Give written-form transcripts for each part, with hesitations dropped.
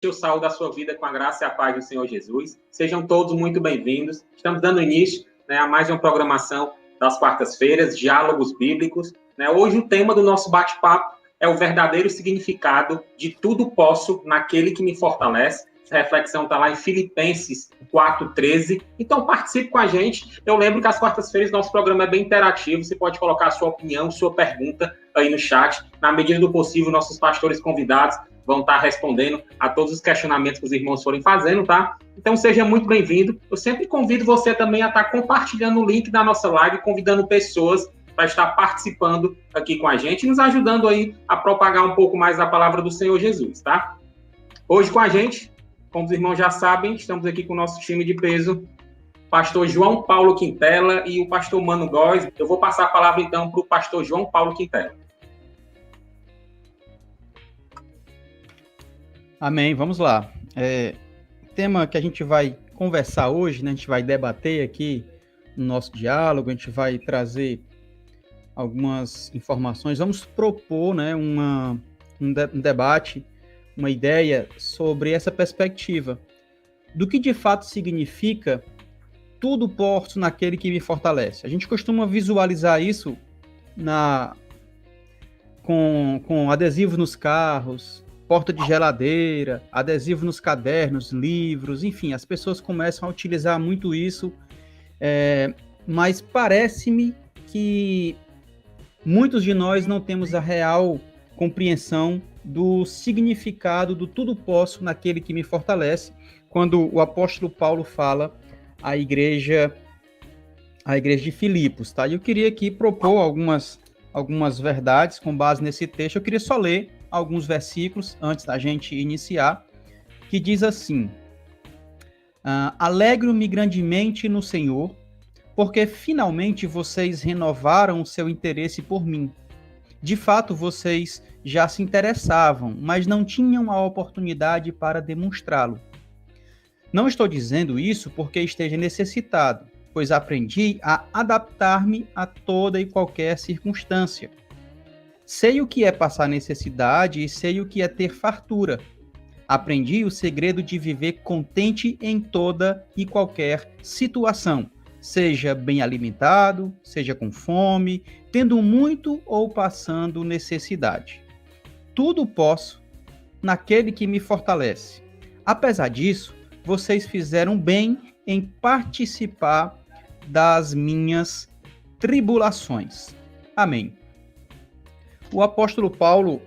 Eu saúdo a sua vida com a graça e a paz do Senhor Jesus. Sejam todos muito bem-vindos. Estamos dando início, a mais uma programação das quartas-feiras, Diálogos Bíblicos. Hoje o tema do nosso bate-papo é o verdadeiro significado de tudo posso naquele que me fortalece. Essa reflexão está lá em Filipenses 4:13. Então participe com a gente. Eu lembro que às quartas-feiras nosso programa é bem interativo. Você pode colocar a sua opinião, sua pergunta aí no chat. Na medida do possível, nossos pastores convidados vão estar respondendo a todos os questionamentos que os irmãos forem fazendo, tá? Então, seja muito bem-vindo. Eu sempre convido você também a estar compartilhando o link da nossa live, convidando pessoas para estar participando aqui com a gente, nos ajudando aí a propagar um pouco mais a palavra do Senhor Jesus, tá? Hoje com a gente, como os irmãos já sabem, estamos aqui com o nosso time de peso, pastor João Paulo Quintela e o pastor Mano Góes. Eu vou passar a palavra, então, para o pastor João Paulo Quintela. Amém, vamos lá. O tema que a gente vai conversar hoje, a gente vai debater aqui no nosso diálogo, a gente vai trazer algumas informações, vamos propor um debate, uma ideia sobre essa perspectiva, do que de fato significa tudo posso naquele que me fortalece. A gente costuma visualizar isso com adesivos nos carros, porta de geladeira, adesivo nos cadernos, livros, enfim, as pessoas começam a utilizar muito isso, mas parece-me que muitos de nós não temos a real compreensão do significado do tudo posso naquele que me fortalece, quando o apóstolo Paulo fala à igreja de Filipos, tá? E eu queria aqui propor algumas verdades com base nesse texto. Eu queria só ler alguns versículos antes da gente iniciar, que diz assim: alegro-me grandemente no Senhor, porque finalmente vocês renovaram o seu interesse por mim. De fato, vocês já se interessavam, mas não tinham a oportunidade para demonstrá-lo. Não estou dizendo isso porque esteja necessitado, pois aprendi a adaptar-me a toda e qualquer circunstância. Sei o que é passar necessidade e sei o que é ter fartura. Aprendi o segredo de viver contente em toda e qualquer situação, seja bem alimentado, seja com fome, tendo muito ou passando necessidade. Tudo posso naquele que me fortalece. Apesar disso, vocês fizeram bem em participar das minhas tribulações. Amém. O apóstolo Paulo,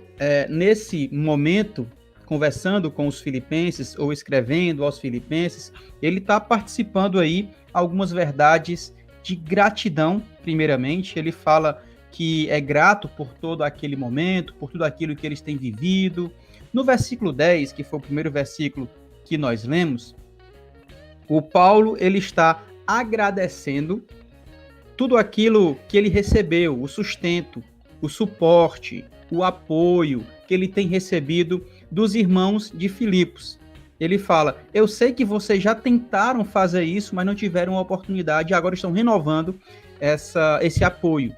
nesse momento, conversando com os filipenses, ou escrevendo aos filipenses, ele está participando aí algumas verdades de gratidão, primeiramente. Ele fala que é grato por todo aquele momento, por tudo aquilo que eles têm vivido. No versículo 10, que foi o primeiro versículo que nós lemos, o Paulo ele está agradecendo tudo aquilo que ele recebeu, o sustento, o suporte, o apoio que ele tem recebido dos irmãos de Filipos. Ele fala, eu sei que vocês já tentaram fazer isso, mas não tiveram a oportunidade e agora estão renovando esse apoio.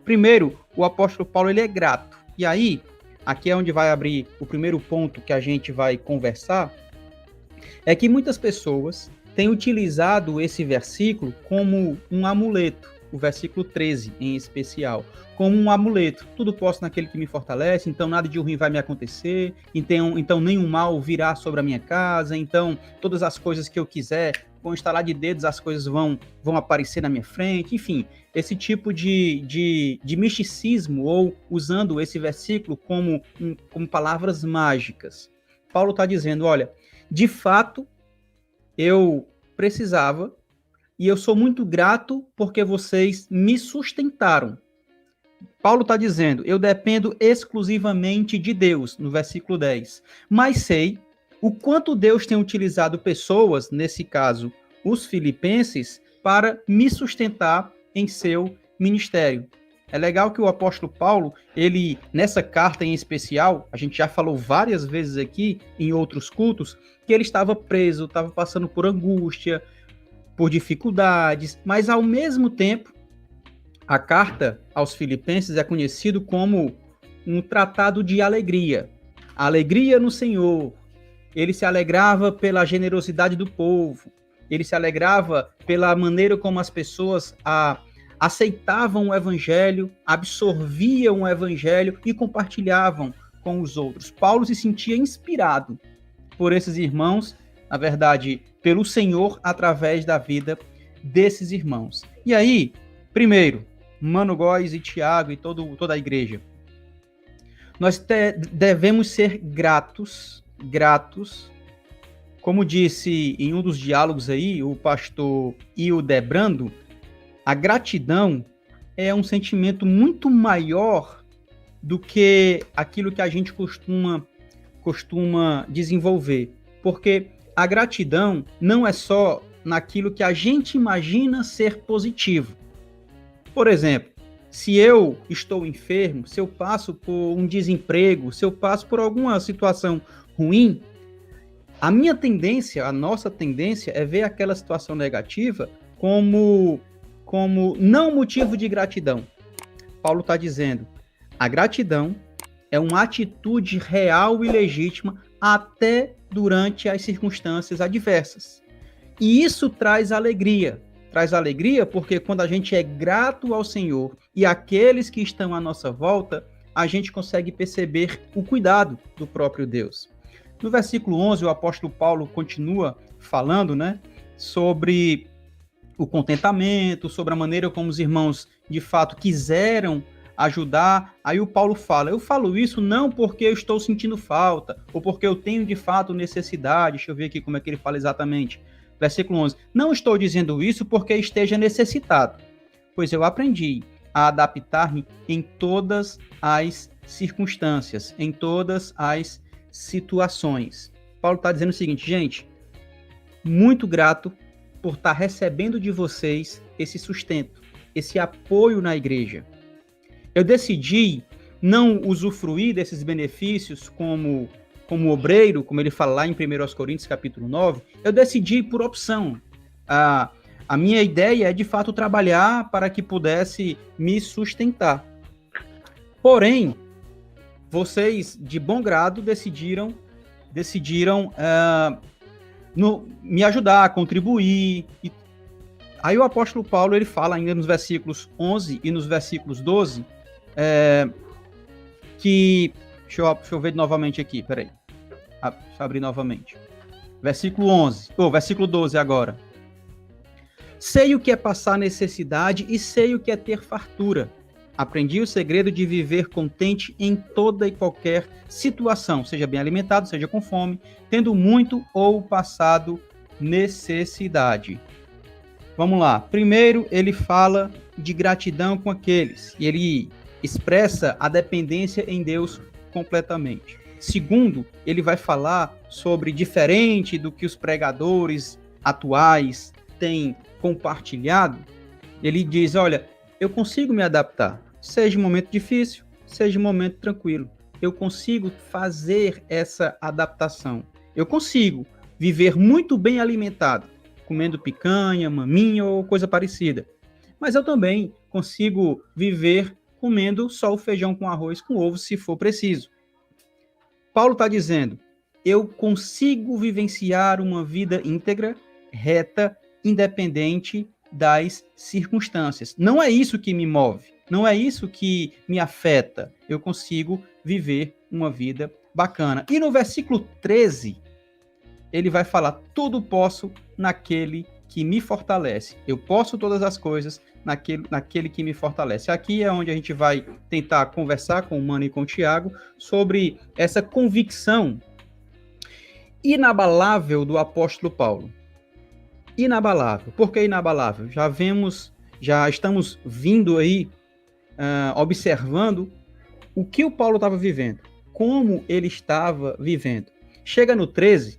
Primeiro, o apóstolo Paulo ele é grato. E aí, aqui é onde vai abrir o primeiro ponto que a gente vai conversar, é que muitas pessoas têm utilizado esse versículo como um amuleto, o versículo 13 em especial, como um amuleto. Tudo posso naquele que me fortalece, então nada de ruim vai me acontecer, então nenhum mal virá sobre a minha casa, então todas as coisas que eu quiser, com estalar de dedos, as coisas vão aparecer na minha frente, enfim, esse tipo de misticismo, ou usando esse versículo como palavras mágicas. Paulo está dizendo, olha, de fato, eu precisava, e eu sou muito grato porque vocês me sustentaram. Paulo está dizendo, eu dependo exclusivamente de Deus, no versículo 10. Mas sei o quanto Deus tem utilizado pessoas, nesse caso, os filipenses, para me sustentar em seu ministério. É legal que o apóstolo Paulo, ele, nessa carta em especial, a gente já falou várias vezes aqui, em outros cultos, que ele estava preso, estava passando por angústia, por dificuldades, mas ao mesmo tempo, a carta aos Filipenses é conhecido como um tratado de alegria. A alegria no Senhor, ele se alegrava pela generosidade do povo, ele se alegrava pela maneira como as pessoas aceitavam o evangelho, absorviam o evangelho e compartilhavam com os outros. Paulo se sentia inspirado por esses irmãos, na verdade, pelo Senhor, através da vida desses irmãos. E aí, primeiro, Mano Góes e Tiago e toda a igreja, nós devemos ser gratos, como disse em um dos diálogos aí, o pastor Hildebrando, a gratidão é um sentimento muito maior do que aquilo que a gente costuma desenvolver, porque a gratidão não é só naquilo que a gente imagina ser positivo. Por exemplo, se eu estou enfermo, se eu passo por um desemprego, se eu passo por alguma situação ruim, a nossa tendência é ver aquela situação negativa como não motivo de gratidão. Paulo está dizendo, a gratidão é uma atitude real e legítima até durante as circunstâncias adversas. E isso traz alegria. Traz alegria porque quando a gente é grato ao Senhor e àqueles que estão à nossa volta, a gente consegue perceber o cuidado do próprio Deus. No versículo 11, o apóstolo Paulo continua falando, sobre o contentamento, sobre a maneira como os irmãos, de fato, quiseram ajudar. Aí o Paulo fala, eu falo isso não porque eu estou sentindo falta, ou porque eu tenho, de fato, necessidade. Deixa eu ver aqui como é que ele fala exatamente. Versículo 11, não estou dizendo isso porque esteja necessitado, pois eu aprendi a adaptar-me em todas as circunstâncias, em todas as situações. Paulo está dizendo o seguinte, gente, muito grato por estar recebendo de vocês esse sustento, esse apoio na igreja. Eu decidi não usufruir desses benefícios como obreiro, como ele fala lá em 1 Coríntios capítulo 9, eu decidi por opção. A minha ideia é, de fato, trabalhar para que pudesse me sustentar. Porém, vocês, de bom grado, decidiram me ajudar, contribuir. Aí o apóstolo Paulo, ele fala ainda nos versículos 11 e nos versículos 12, que... Deixa eu ver novamente aqui, peraí. Deixa eu abrir novamente. Versículo 12 agora. Sei o que é passar necessidade e sei o que é ter fartura. Aprendi o segredo de viver contente em toda e qualquer situação, seja bem alimentado, seja com fome, tendo muito ou passado necessidade. Vamos lá. Primeiro, ele fala de gratidão com aqueles, e ele expressa a dependência em Deus completamente. Segundo, ele vai falar sobre, diferente do que os pregadores atuais têm compartilhado, ele diz, olha, eu consigo me adaptar, seja um momento difícil, seja um momento tranquilo. Eu consigo fazer essa adaptação. Eu consigo viver muito bem alimentado, comendo picanha, maminha ou coisa parecida. Mas eu também consigo viver comendo só o feijão com arroz com ovo, se for preciso. Paulo está dizendo, eu consigo vivenciar uma vida íntegra, reta, independente das circunstâncias. Não é isso que me move, não é isso que me afeta. Eu consigo viver uma vida bacana. E no versículo 13, ele vai falar, tudo posso naquele que me fortalece. Eu posso todas as coisas naquele que me fortalece. Aqui é onde a gente vai tentar conversar com o Mano e com o Tiago sobre essa convicção inabalável do apóstolo Paulo. Inabalável. Por que inabalável? Já estamos vindo aí, observando o que o Paulo estava vivendo, como ele estava vivendo. Chega no 13,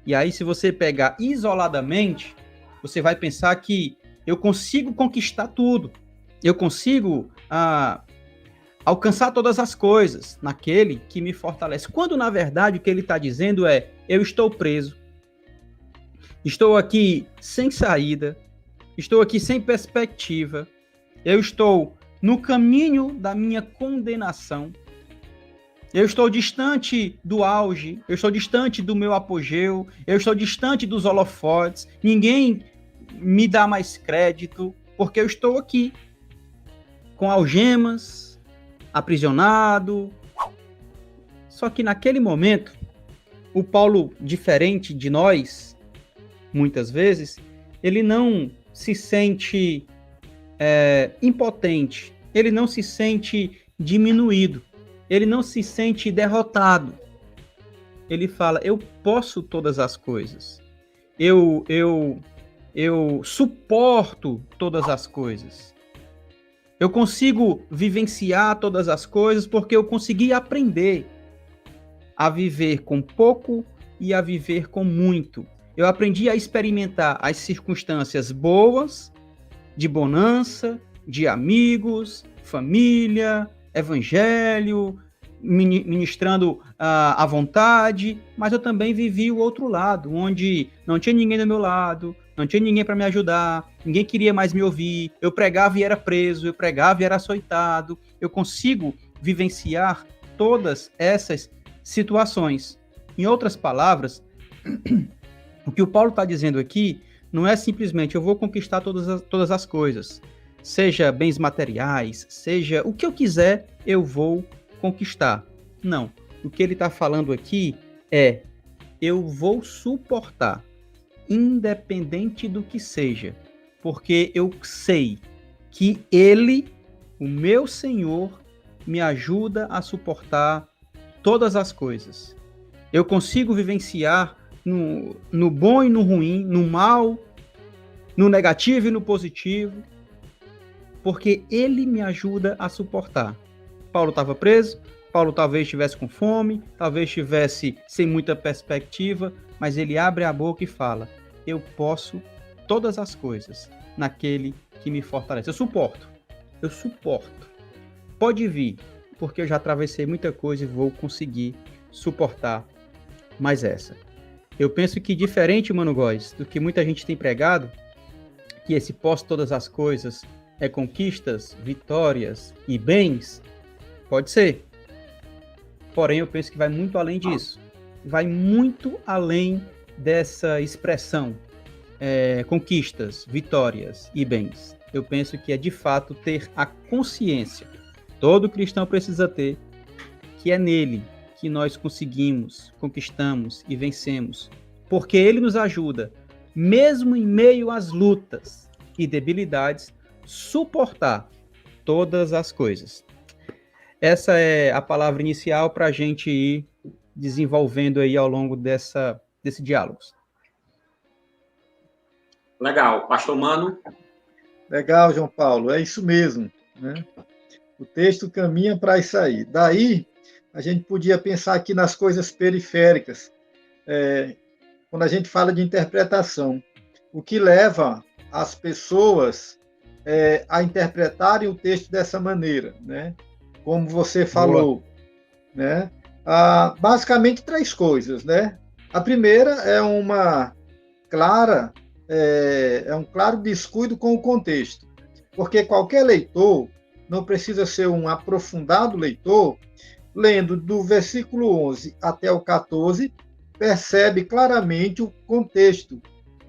e aí se você pegar isoladamente, você vai pensar que eu consigo conquistar tudo, eu consigo alcançar todas as coisas naquele que me fortalece. Quando, na verdade, o que ele está dizendo é, eu estou preso, estou aqui sem saída, estou aqui sem perspectiva, eu estou no caminho da minha condenação, Eu estou distante do auge, eu estou distante do meu apogeu, eu estou distante dos holofotes, ninguém me dá mais crédito, porque eu estou aqui, com algemas, aprisionado. Só que naquele momento, o Paulo, diferente de nós, muitas vezes, ele não se sente impotente, ele não se sente diminuído, ele não se sente derrotado. Ele fala, eu posso todas as coisas, eu suporto todas as coisas, eu consigo vivenciar todas as coisas porque eu consegui aprender a viver com pouco e a viver com muito. Eu aprendi a experimentar as circunstâncias boas, de bonança, de amigos, família, evangelho, ministrando à vontade, mas eu também vivi o outro lado, onde não tinha ninguém do meu lado, não tinha ninguém para me ajudar, ninguém queria mais me ouvir, eu pregava e era preso, eu pregava e era açoitado. Eu consigo vivenciar todas essas situações. Em outras palavras, o que o Paulo está dizendo aqui não é simplesmente eu vou conquistar todas as coisas, seja bens materiais, seja o que eu quiser, eu vou conquistar. Não. O que ele está falando aqui é eu vou suportar, independente do que seja, porque eu sei que Ele, o meu Senhor, me ajuda a suportar todas as coisas. Eu consigo vivenciar no bom e no ruim, no mal, no negativo e no positivo, porque Ele me ajuda a suportar. Paulo estava preso, Paulo talvez estivesse com fome, talvez estivesse sem muita perspectiva, mas ele abre a boca e fala, eu posso todas as coisas naquele que me fortalece. Eu suporto. Pode vir, porque eu já atravessei muita coisa e vou conseguir suportar mais essa. Eu penso que diferente, Mano Góes, do que muita gente tem pregado, que esse posso todas as coisas é conquistas, vitórias e bens, pode ser. Porém, eu penso que vai muito além disso. Vai muito além dessa expressão, conquistas, vitórias e bens. Eu penso que é, de fato, ter a consciência, todo cristão precisa ter, que é nele que nós conseguimos, conquistamos e vencemos. Porque ele nos ajuda, mesmo em meio às lutas e debilidades, suportar todas as coisas. Essa é a palavra inicial para a gente ir desenvolvendo aí ao longo desse diálogo. Legal. Pastor Mano? Legal, João Paulo. É isso mesmo, né? O texto caminha para isso aí. Daí, a gente podia pensar aqui nas coisas periféricas, quando a gente fala de interpretação. O que leva as pessoas a interpretarem o texto dessa maneira, né? Como você falou, né? Basicamente 3 coisas, né? A primeira é um claro descuido com o contexto, porque qualquer leitor, não precisa ser um aprofundado leitor, lendo do versículo 11 até o 14, percebe claramente o contexto,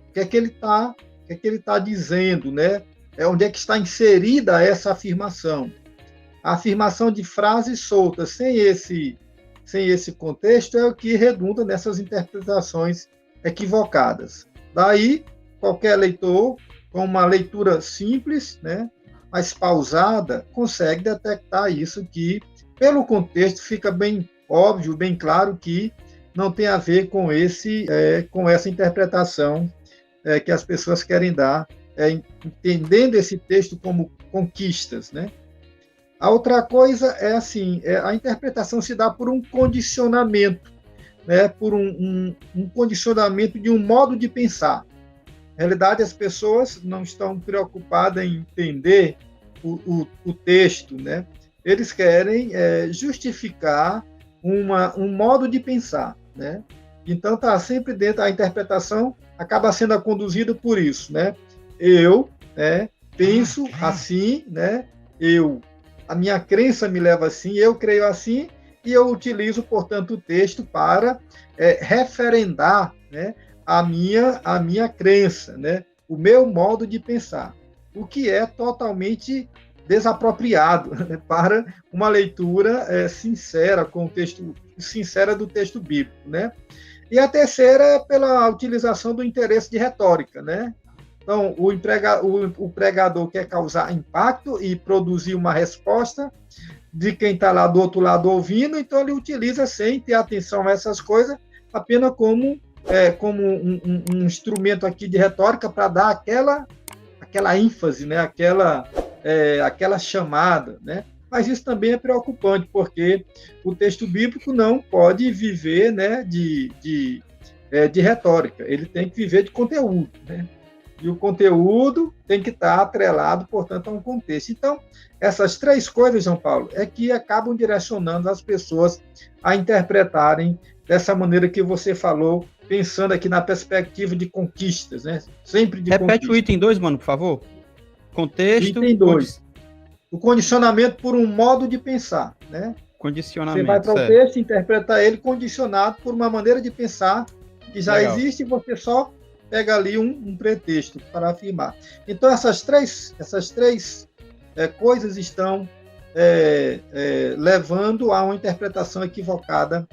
o que é que ele está dizendo, né? Onde é que está inserida essa afirmação. A afirmação de frases soltas sem esse contexto é o que redunda nessas interpretações equivocadas. Daí, qualquer leitor, com uma leitura simples, né, mas pausada, consegue detectar isso, que, pelo contexto, fica bem óbvio, bem claro que não tem a ver com essa interpretação que as pessoas querem dar, entendendo esse texto como conquistas, né? A outra coisa é assim, a interpretação se dá por um condicionamento, né, por um condicionamento de um modo de pensar. Na realidade, as pessoas não estão preocupadas em entender o texto, né? Eles querem justificar um modo de pensar, né? Então, está sempre dentro, a interpretação acaba sendo conduzida por isso, né? Eu penso assim, né? A minha crença me leva assim, eu creio assim, e eu utilizo, portanto, o texto para referendar, né, a minha crença, né, o meu modo de pensar, o que é totalmente desapropriado, né, para uma leitura sincera com o texto, sincera do texto bíblico, né? E a terceira é pela utilização do interesse de retórica, né? Então, o pregador quer causar impacto e produzir uma resposta de quem está lá do outro lado ouvindo, então ele utiliza, sem ter atenção a essas coisas, apenas como um instrumento aqui de retórica para dar aquela ênfase, né? aquela chamada, né? Mas isso também é preocupante, porque o texto bíblico não pode viver, né, de retórica, ele tem que viver de conteúdo, né? E o conteúdo tem que estar atrelado, portanto, a um contexto. Então, essas três coisas, João Paulo, é que acabam direcionando as pessoas a interpretarem dessa maneira que você falou, pensando aqui na perspectiva de conquistas, né? Sempre de Repete conquistas. o item 2, mano, por favor. Contexto. Item 2. O condicionamento por um modo de pensar, né? Condicionamento. Você vai para o texto, interpreta ele condicionado por uma maneira de pensar que já existe, e você só pega ali um pretexto para afirmar. Então, essas três coisas estão levando a uma interpretação equivocada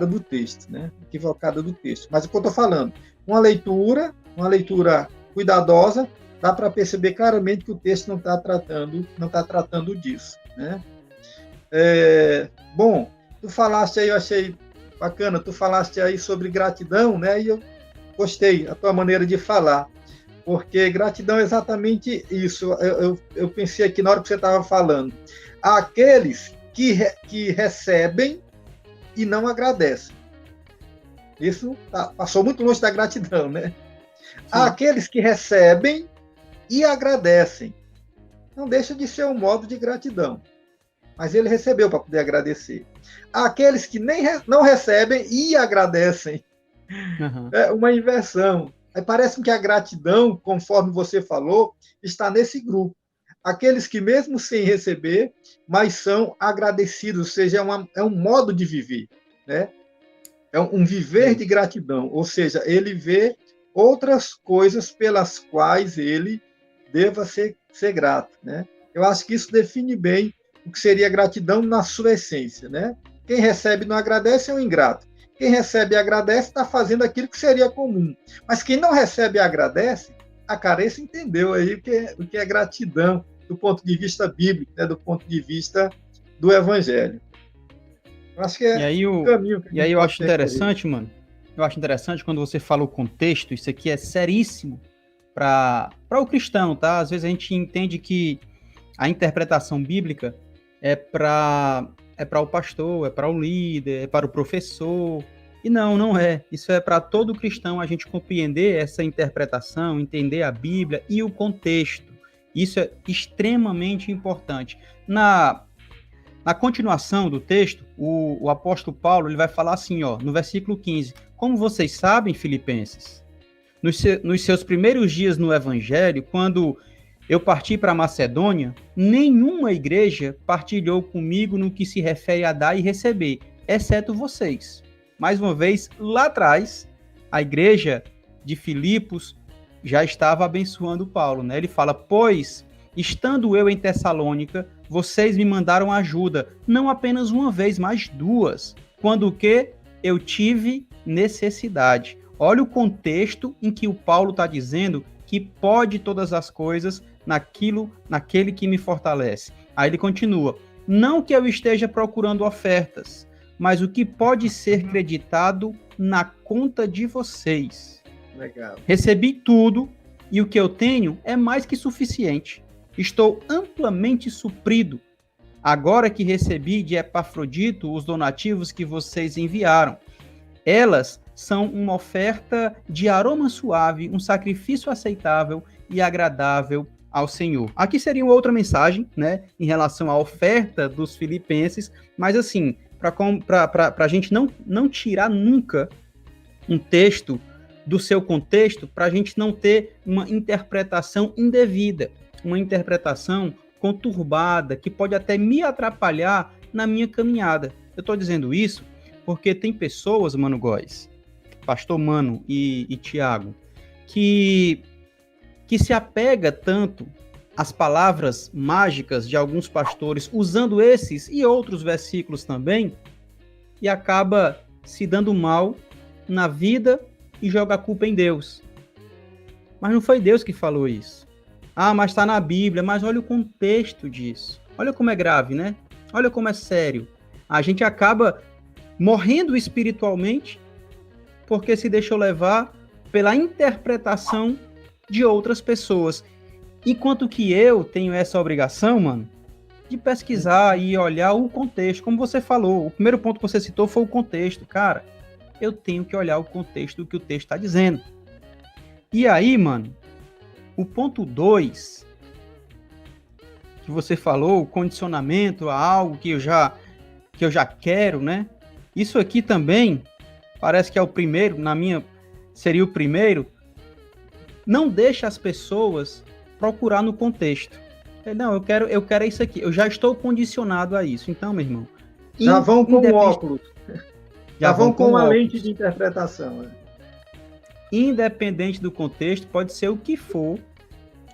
do texto, né? Equivocada do texto. Mas o que eu estou falando, uma leitura cuidadosa, dá para perceber claramente que o texto não está tratando disso, né? Bom, tu falaste aí, eu achei bacana, tu falaste aí sobre gratidão, né? E eu gostei da tua maneira de falar, porque gratidão é exatamente isso. Eu pensei aqui na hora que você estava falando. Há aqueles que recebem e não agradecem. Isso passou muito longe da gratidão, né? Há aqueles que recebem e agradecem. Não deixa de ser um modo de gratidão. Mas ele recebeu para poder agradecer. Há aqueles que não recebem e agradecem. Uhum. É uma inversão. Aí parece que a gratidão, conforme você falou, está nesse grupo. Aqueles que mesmo sem receber, mas são agradecidos, ou seja, é um modo de viver, né? É um viver de gratidão, ou seja, ele vê outras coisas pelas quais ele deva ser grato, né? Eu acho que isso define bem o que seria gratidão na sua essência, né? Quem recebe e não agradece é um ingrato. Quem recebe e agradece está fazendo aquilo que seria comum. Mas quem não recebe e agradece, a Carência entendeu aí o que é gratidão do ponto de vista bíblico, né? Do ponto de vista do Evangelho. Eu acho que o caminho. E aí eu acho interessante, mano. Eu acho interessante quando você fala o contexto, isso aqui é seríssimo para o cristão, tá? Às vezes a gente entende que a interpretação bíblica é para o pastor, é para o líder, é para o professor. E não é. Isso é para todo cristão, a gente compreender essa interpretação, entender a Bíblia e o contexto. Isso é extremamente importante. Na continuação do texto, o apóstolo Paulo ele vai falar assim, ó, no versículo 15. Como vocês sabem, filipenses, nos seus primeiros dias no Evangelho, quando eu parti para a Macedônia, nenhuma igreja partilhou comigo no que se refere a dar e receber, exceto vocês. Mais uma vez, lá atrás, a igreja de Filipos já estava abençoando Paulo, né? Ele fala, pois, estando eu em Tessalônica, vocês me mandaram ajuda, não apenas uma vez, mas duas, quando o quê? Eu tive necessidade. Olha o contexto em que o Paulo está dizendo que pode todas as coisas naquele que me fortalece. Aí ele continua, não que eu esteja procurando ofertas, mas o que pode ser creditado na conta de vocês. Legal. Recebi tudo e o que eu tenho é mais que suficiente. Estou amplamente suprido. Agora que recebi de Epafrodito os donativos que vocês enviaram. Elas são uma oferta de aroma suave, um sacrifício aceitável e agradável ao Senhor. Aqui seria uma outra mensagem, né, em relação à oferta dos filipenses, mas assim, para a gente não tirar nunca um texto do seu contexto, para a gente não ter uma interpretação indevida, uma interpretação conturbada, que pode até me atrapalhar na minha caminhada. Eu estou dizendo isso porque tem pessoas, Mano Góes, Pastor Mano e Tiago, que se apega tanto às palavras mágicas de alguns pastores, usando esses e outros versículos também, e acaba se dando mal na vida e joga a culpa em Deus. Mas não foi Deus que falou isso. Ah, mas está na Bíblia, mas olha o contexto disso. Olha como é grave, né? Olha como é sério. A gente acaba morrendo espiritualmente porque se deixou levar pela interpretação de outras pessoas. Enquanto que eu tenho essa obrigação, mano, de pesquisar e olhar o contexto. Como você falou, o primeiro ponto que você citou foi o contexto. Cara, eu tenho que olhar o contexto do que o texto está dizendo. E aí, mano, o ponto 2, que você falou, o condicionamento a algo que eu já quero, né? Isso aqui também, parece que é o primeiro, seria o primeiro. Não deixa as pessoas procurar no contexto. Não, eu quero isso aqui. Eu já estou condicionado a isso. Então, meu irmão... Já vão com o óculos. Já vão com uma lente de interpretação. Né? Independente do contexto, pode ser o que for,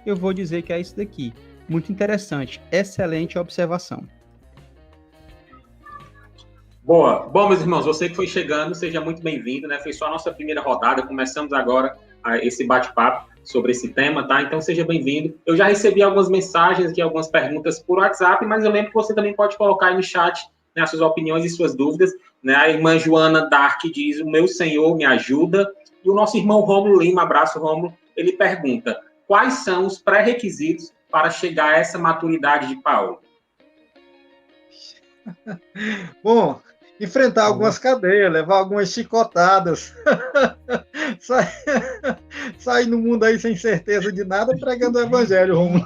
eu vou dizer que é isso daqui. Muito interessante. Excelente observação. Boa. Bom, meus irmãos, você que foi chegando, seja muito bem-vindo, né? Foi só a nossa primeira rodada, começamos agora esse bate-papo sobre esse tema, tá? Então, seja bem-vindo. Eu já recebi algumas mensagens aqui, algumas perguntas por WhatsApp, mas eu lembro que você também pode colocar aí no chat, né, as suas opiniões e suas dúvidas, né? A irmã Joana Dark diz, o meu Senhor me ajuda. E o nosso irmão Rômulo Lima, abraço, Rômulo, ele pergunta, quais são os pré-requisitos para chegar a essa maturidade de Paulo? Bom, enfrentar algumas cadeias, levar algumas chicotadas, sair no mundo aí sem certeza de nada, pregando o evangelho, Rômulo.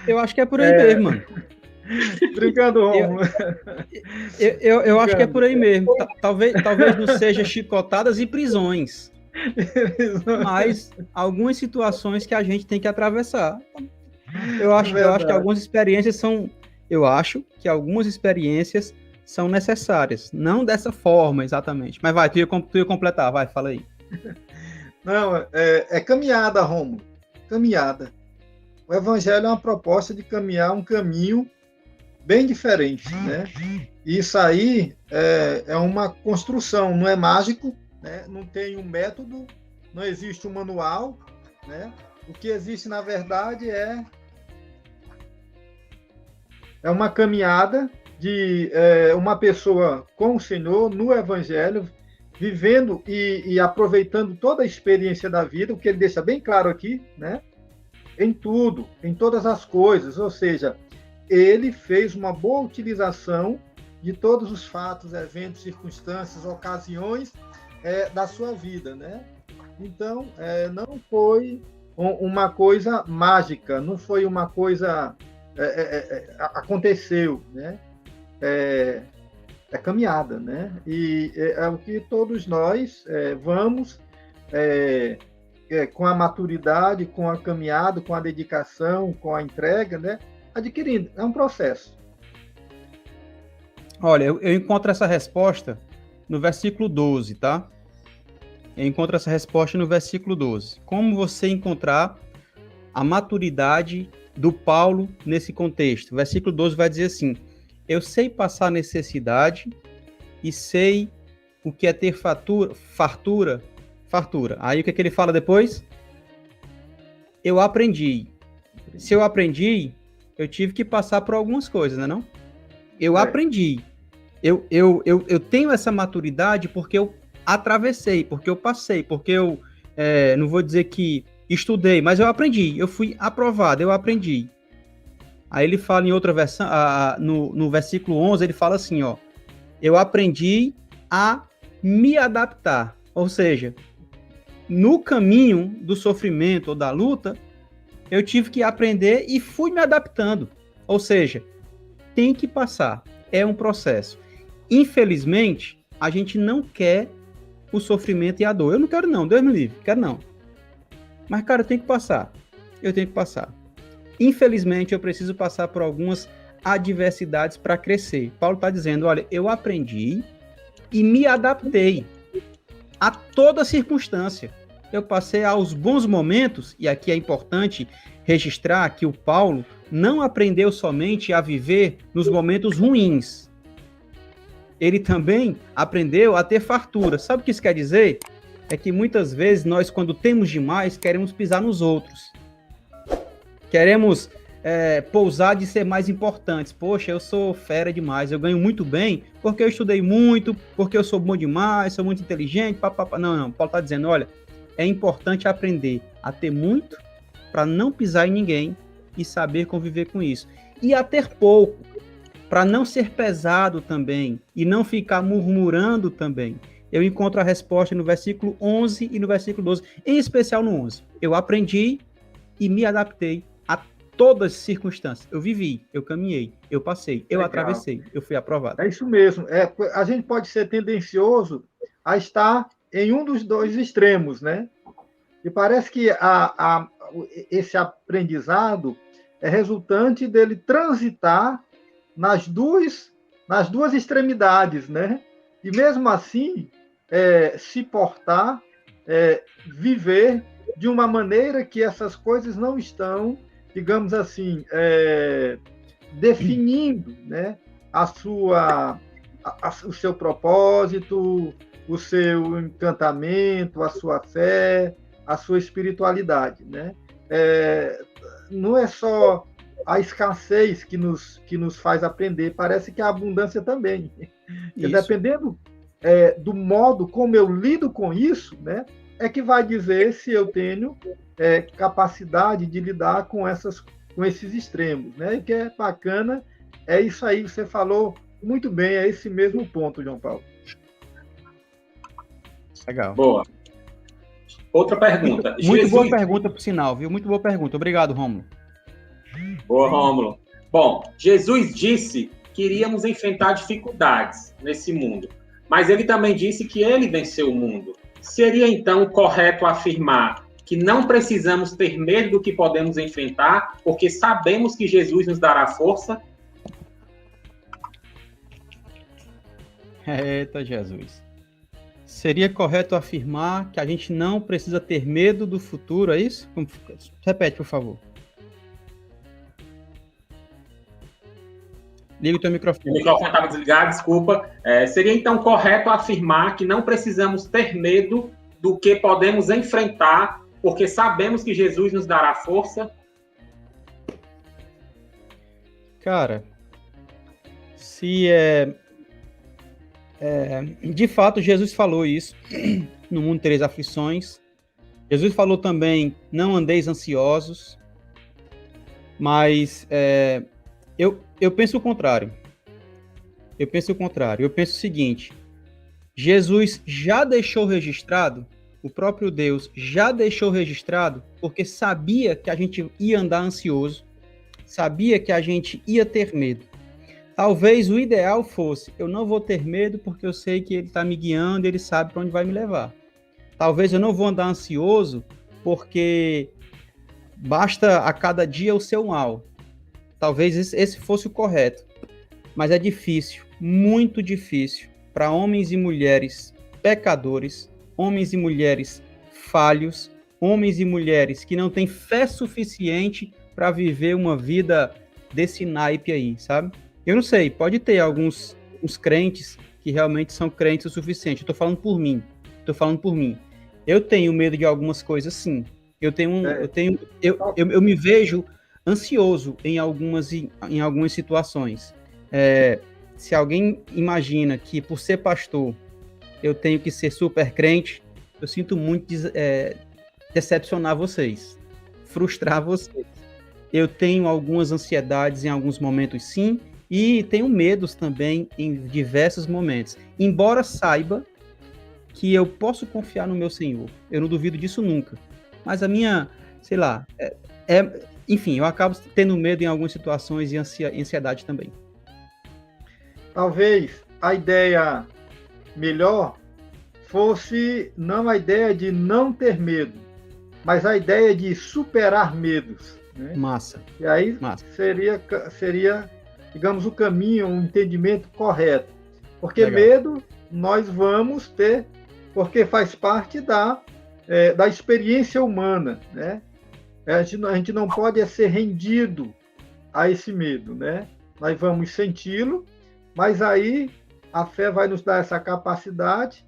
Eu acho que é por aí mesmo, mano. Brincando, Rômulo. Eu acho que é por aí mesmo. Talvez não seja chicotadas e prisões, mas algumas situações que a gente tem que atravessar. Eu acho que algumas experiências são necessárias. Não dessa forma, exatamente. Mas vai, tu ia completar, vai, fala aí. Não, é caminhada, Rômulo. Caminhada. O evangelho é uma proposta de caminhar um caminho bem diferente, né? Isso aí é uma construção, não é mágico, né? Não tem um método, não existe um manual, né? O que existe, na verdade, é uma caminhada de uma pessoa com o Senhor no Evangelho, vivendo e aproveitando toda a experiência da vida, o que ele deixa bem claro aqui, né? Em tudo, em todas as coisas, ou seja, ele fez uma boa utilização de todos os fatos, eventos, circunstâncias, ocasiões da sua vida, né? Então, não foi uma coisa mágica, não foi uma coisa... aconteceu, né? É caminhada, né? E é o que todos nós vamos com a maturidade, com a caminhada, com a dedicação, com a entrega, né? Adquirindo. É um processo. Olha, eu encontro essa resposta no versículo 12, tá? Eu encontro essa resposta no versículo 12. Como você encontrar a maturidade do Paulo nesse contexto? O versículo 12 vai dizer assim, eu sei passar necessidade e sei o que é ter fartura. Aí o que ele fala depois? Eu aprendi. Se eu aprendi, eu tive que passar por algumas coisas, né, não? Eu aprendi. Eu tenho essa maturidade porque eu atravessei, porque eu passei, porque eu não vou dizer que estudei, mas eu aprendi, eu fui aprovado, eu aprendi. Aí ele fala em outra versão, no versículo 11, ele fala assim, ó, eu aprendi a me adaptar, ou seja, no caminho do sofrimento ou da luta, eu tive que aprender e fui me adaptando, ou seja, tem que passar, é um processo. Infelizmente, a gente não quer o sofrimento e a dor, eu não quero não, Deus me livre, quero não. Mas, cara, eu tenho que passar. Infelizmente, eu preciso passar por algumas adversidades para crescer. Paulo está dizendo, olha, eu aprendi e me adaptei a toda circunstância. Eu passei aos bons momentos, e aqui é importante registrar que o Paulo não aprendeu somente a viver nos momentos ruins. Ele também aprendeu a ter fartura. Sabe o que isso quer dizer? É que muitas vezes nós, quando temos demais, queremos pisar nos outros. Queremos pousar de ser mais importantes. Poxa, eu sou fera demais, eu ganho muito bem, porque eu estudei muito, porque eu sou bom demais, sou muito inteligente, papapá. Não, Paulo está dizendo, olha, é importante aprender a ter muito para não pisar em ninguém e saber conviver com isso. E a ter pouco, para não ser pesado também e não ficar murmurando também. Eu encontro a resposta no versículo 11 e no versículo 12, em especial no 11. Eu aprendi e me adaptei a todas as circunstâncias. Eu vivi, eu caminhei, eu passei, eu atravessei, eu fui aprovado. É isso mesmo. A gente pode ser tendencioso a estar em um dos dois extremos, né? E parece que esse aprendizado é resultante dele transitar nas duas extremidades, né? E mesmo assim, se portar, viver de uma maneira que essas coisas não estão, digamos assim, definindo, né, o seu propósito, o seu encantamento, a sua fé, a sua espiritualidade, né? Não é só a escassez que nos faz aprender, parece que a abundância também. Dependendo do modo como eu lido com isso, né, é que vai dizer se eu tenho capacidade de lidar com esses extremos, né? E que é bacana, é isso aí, você falou muito bem, é esse mesmo ponto, João Paulo. Legal. Boa. Outra pergunta. Muito boa pergunta, por sinal, viu? Muito boa pergunta. Obrigado, Rômulo. Boa, Rômulo. Bom, Jesus disse que iríamos enfrentar dificuldades nesse mundo, mas ele também disse que ele venceu o mundo. Seria, então, correto afirmar que não precisamos ter medo do que podemos enfrentar, porque sabemos que Jesus nos dará força? Eita, Jesus. Seria correto afirmar que a gente não precisa ter medo do futuro, é isso? Repete, por favor. Liga o teu microfone. O microfone estava desligado, desculpa. Seria, então, correto afirmar que não precisamos ter medo do que podemos enfrentar, porque sabemos que Jesus nos dará força? Cara, se de fato, Jesus falou isso, no mundo tereis aflições. Jesus falou também, não andeis ansiosos, mas eu penso o contrário. Eu penso o seguinte, Jesus já deixou registrado, o próprio Deus já deixou registrado, porque sabia que a gente ia andar ansioso, sabia que a gente ia ter medo. Talvez o ideal fosse, eu não vou ter medo porque eu sei que ele está me guiando, ele sabe para onde vai me levar. Talvez eu não vou andar ansioso porque basta a cada dia o seu mal. Talvez esse fosse o correto. Mas é difícil, muito difícil, para homens e mulheres pecadores, homens e mulheres falhos, homens e mulheres que não têm fé suficiente para viver uma vida desse naipe aí, sabe? Eu não sei, pode ter uns crentes que realmente são crentes o suficiente. Eu tô falando por mim. Eu tenho medo de algumas coisas, sim. Eu me vejo ansioso em algumas situações. Se alguém imagina que por ser pastor eu tenho que ser super crente, eu sinto muito decepcionar vocês, frustrar vocês. Eu tenho algumas ansiedades em alguns momentos, sim, e tenho medos também em diversos momentos. Embora saiba que eu posso confiar no meu Senhor. Eu não duvido disso nunca. Mas a minha, sei lá, enfim, eu acabo tendo medo em algumas situações e ansiedade também. Talvez a ideia melhor fosse não a ideia de não ter medo, mas a ideia de superar medos. Né? Massa. E aí Massa. seria digamos, o caminho, o entendimento correto. Porque Legal. medo nós vamos ter, porque faz parte da experiência humana, né? A gente não pode ser rendido a esse medo, né? Nós vamos senti-lo, mas aí a fé vai nos dar essa capacidade,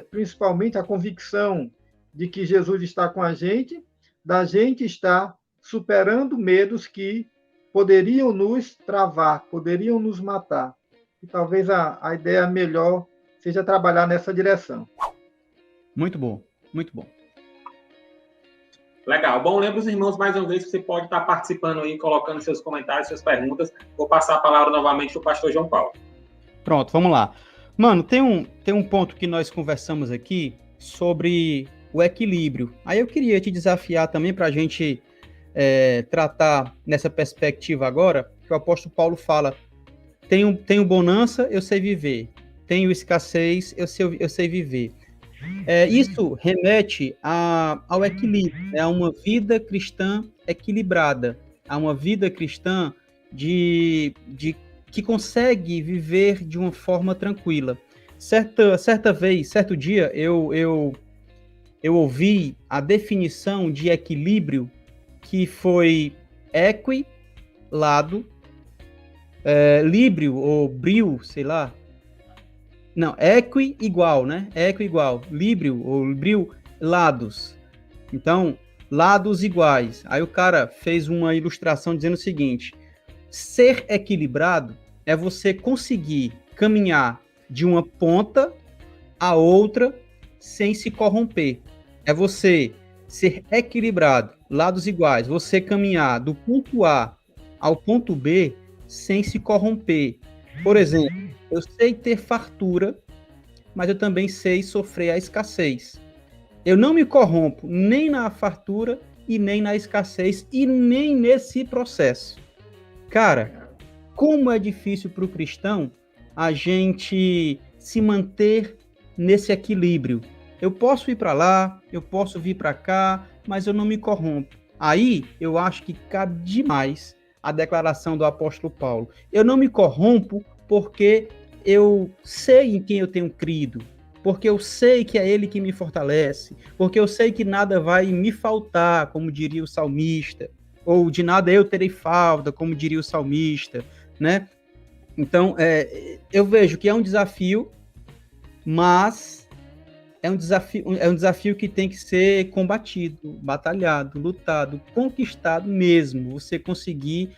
principalmente a convicção de que Jesus está com a gente, da gente estar superando medos que poderiam nos travar, poderiam nos matar. E talvez a ideia melhor seja trabalhar nessa direção. Muito bom, muito bom. Legal. Bom, lembra os irmãos mais uma vez que você pode estar participando aí, colocando seus comentários, suas perguntas. Vou passar a palavra novamente para o pastor João Paulo. Pronto, vamos lá. Mano, tem um ponto que nós conversamos aqui sobre o equilíbrio. Aí eu queria te desafiar também para a gente tratar nessa perspectiva agora, que o apóstolo Paulo fala: tenho bonança, eu sei viver. Tenho escassez, eu sei viver. Isso remete ao equilíbrio, a uma vida cristã equilibrada, a uma vida cristã que consegue viver de uma forma tranquila. Certo dia, eu ouvi a definição de equilíbrio, que foi equi, lado, líbrio ou brio, sei lá. Não, equi igual, né? Equi igual, líbrio ou brio, lados. Então, lados iguais. Aí o cara fez uma ilustração dizendo o seguinte: ser equilibrado é você conseguir caminhar de uma ponta a outra sem se corromper. É você ser equilibrado, lados iguais, você caminhar do ponto A ao ponto B sem se corromper. Por exemplo, eu sei ter fartura, mas eu também sei sofrer a escassez. Eu não me corrompo nem na fartura e nem na escassez e nem nesse processo. Cara, como é difícil para o cristão a gente se manter nesse equilíbrio. Eu posso ir para lá, eu posso vir para cá, mas eu não me corrompo. Aí eu acho que cabe demais a declaração do apóstolo Paulo. Eu não me corrompo porque eu sei em quem eu tenho crido, porque eu sei que é ele que me fortalece, porque eu sei que nada vai me faltar, como diria o salmista, ou de nada eu terei falta, como diria o salmista, né? Então, eu vejo que é um desafio, mas é um desafio que tem que ser combatido, batalhado, lutado, conquistado mesmo, você conseguir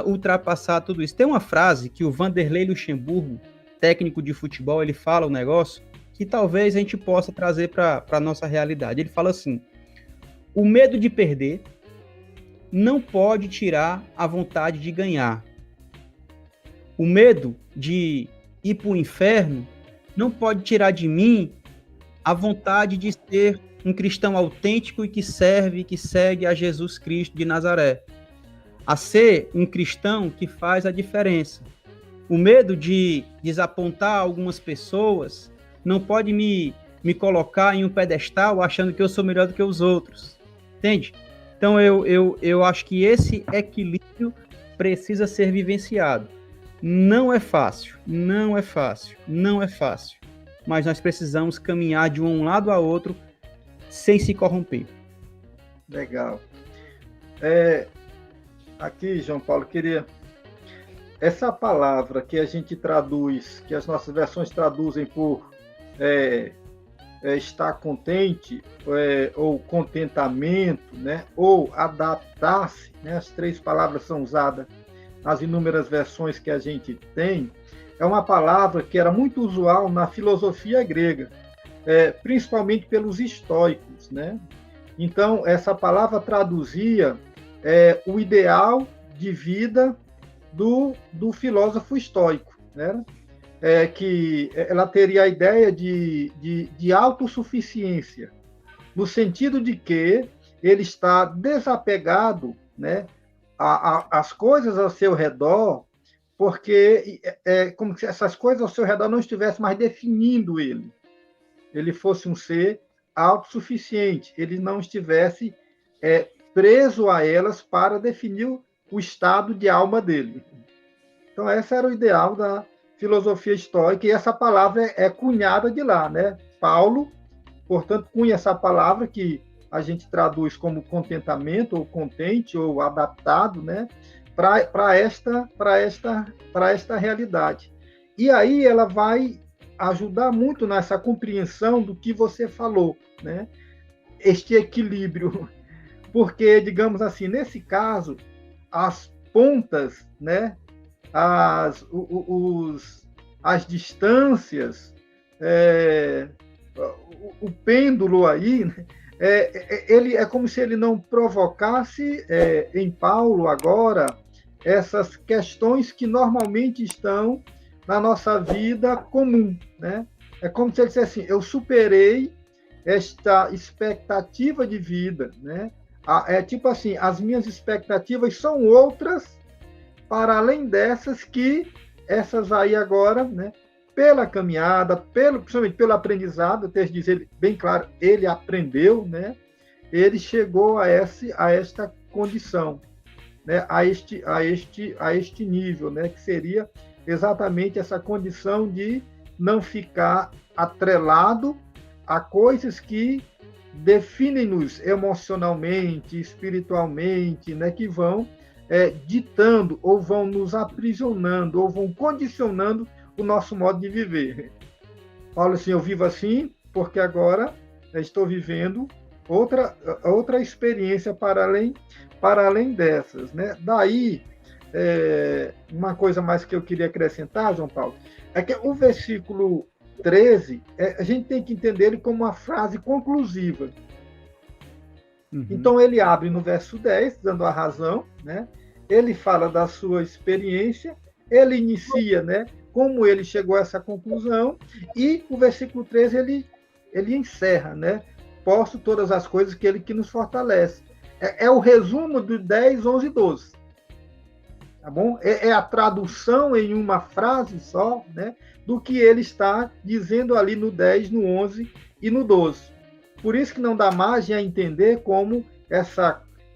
ultrapassar tudo isso. Tem uma frase que o Vanderlei Luxemburgo, técnico de futebol, ele fala um negócio que talvez a gente possa trazer para a nossa realidade. Ele fala assim: o medo de perder não pode tirar a vontade de ganhar. O medo de ir para o inferno não pode tirar de mim a vontade de ser um cristão autêntico e que serve e que segue a Jesus Cristo de Nazaré. A ser um cristão que faz a diferença. O medo de desapontar algumas pessoas não pode me colocar em um pedestal achando que eu sou melhor do que os outros. Entende? Então eu acho que esse equilíbrio precisa ser vivenciado. Não é fácil, não é fácil, não é fácil. Mas nós precisamos caminhar de um lado a outro sem se corromper. Legal. Aqui, João Paulo, queria... Essa palavra que a gente traduz, que as nossas versões traduzem por estar contente, ou contentamento, né? Ou adaptar-se, né? As três palavras são usadas nas inúmeras versões que a gente tem. É uma palavra que era muito usual na filosofia grega, principalmente pelos estoicos, né? Então, essa palavra traduzia o ideal de vida do filósofo estoico, né? Que ela teria a ideia de autossuficiência, no sentido de que ele está desapegado, né, às coisas ao seu redor, porque como se essas coisas ao seu redor não estivessem mais definindo ele. Ele fosse um ser autossuficiente, ele não estivesse preso a elas para definir o estado de alma dele. Então, esse era o ideal da filosofia estoica, e essa palavra é cunhada de lá, né? Paulo, portanto, cunha essa palavra que a gente traduz como contentamento, ou contente, ou adaptado, né? Para esta realidade. E aí ela vai ajudar muito nessa compreensão do que você falou, né? Este equilíbrio, porque, digamos assim, nesse caso, as pontas, né? As distâncias, o pêndulo aí, né? Ele é como se ele não provocasse em Paulo agora essas questões que normalmente estão na nossa vida comum, né? É como se ele dissesse assim: eu superei esta expectativa de vida, né? É tipo assim, as minhas expectativas são outras para além dessas, que essas aí agora, né? Pela caminhada, principalmente pelo aprendizado, o texto diz ele, bem claro, ele aprendeu, né? Ele chegou a esta condição, né? a este nível, né? Que seria exatamente essa condição de não ficar atrelado a coisas que definem-nos emocionalmente, espiritualmente, né? Que vão ditando, ou vão nos aprisionando, ou vão condicionando o nosso modo de viver. Paulo, assim, eu vivo assim porque agora estou vivendo outra experiência para além dessas, né? Daí, uma coisa mais que eu queria acrescentar, João Paulo, é que o versículo 13, a gente tem que entender ele como uma frase conclusiva. Uhum. Então, ele abre no verso 10, dando a razão, né? Ele fala da sua experiência, ele inicia, né, como ele chegou a essa conclusão, e o versículo 13 ele encerra, né? Posto todas as coisas que ele que nos fortalece. É o resumo do 10, 11 e 12. Tá bom? É a tradução em uma frase só, né, do que ele está dizendo ali no 10, no 11 e no 12. Por isso que não dá margem a entender como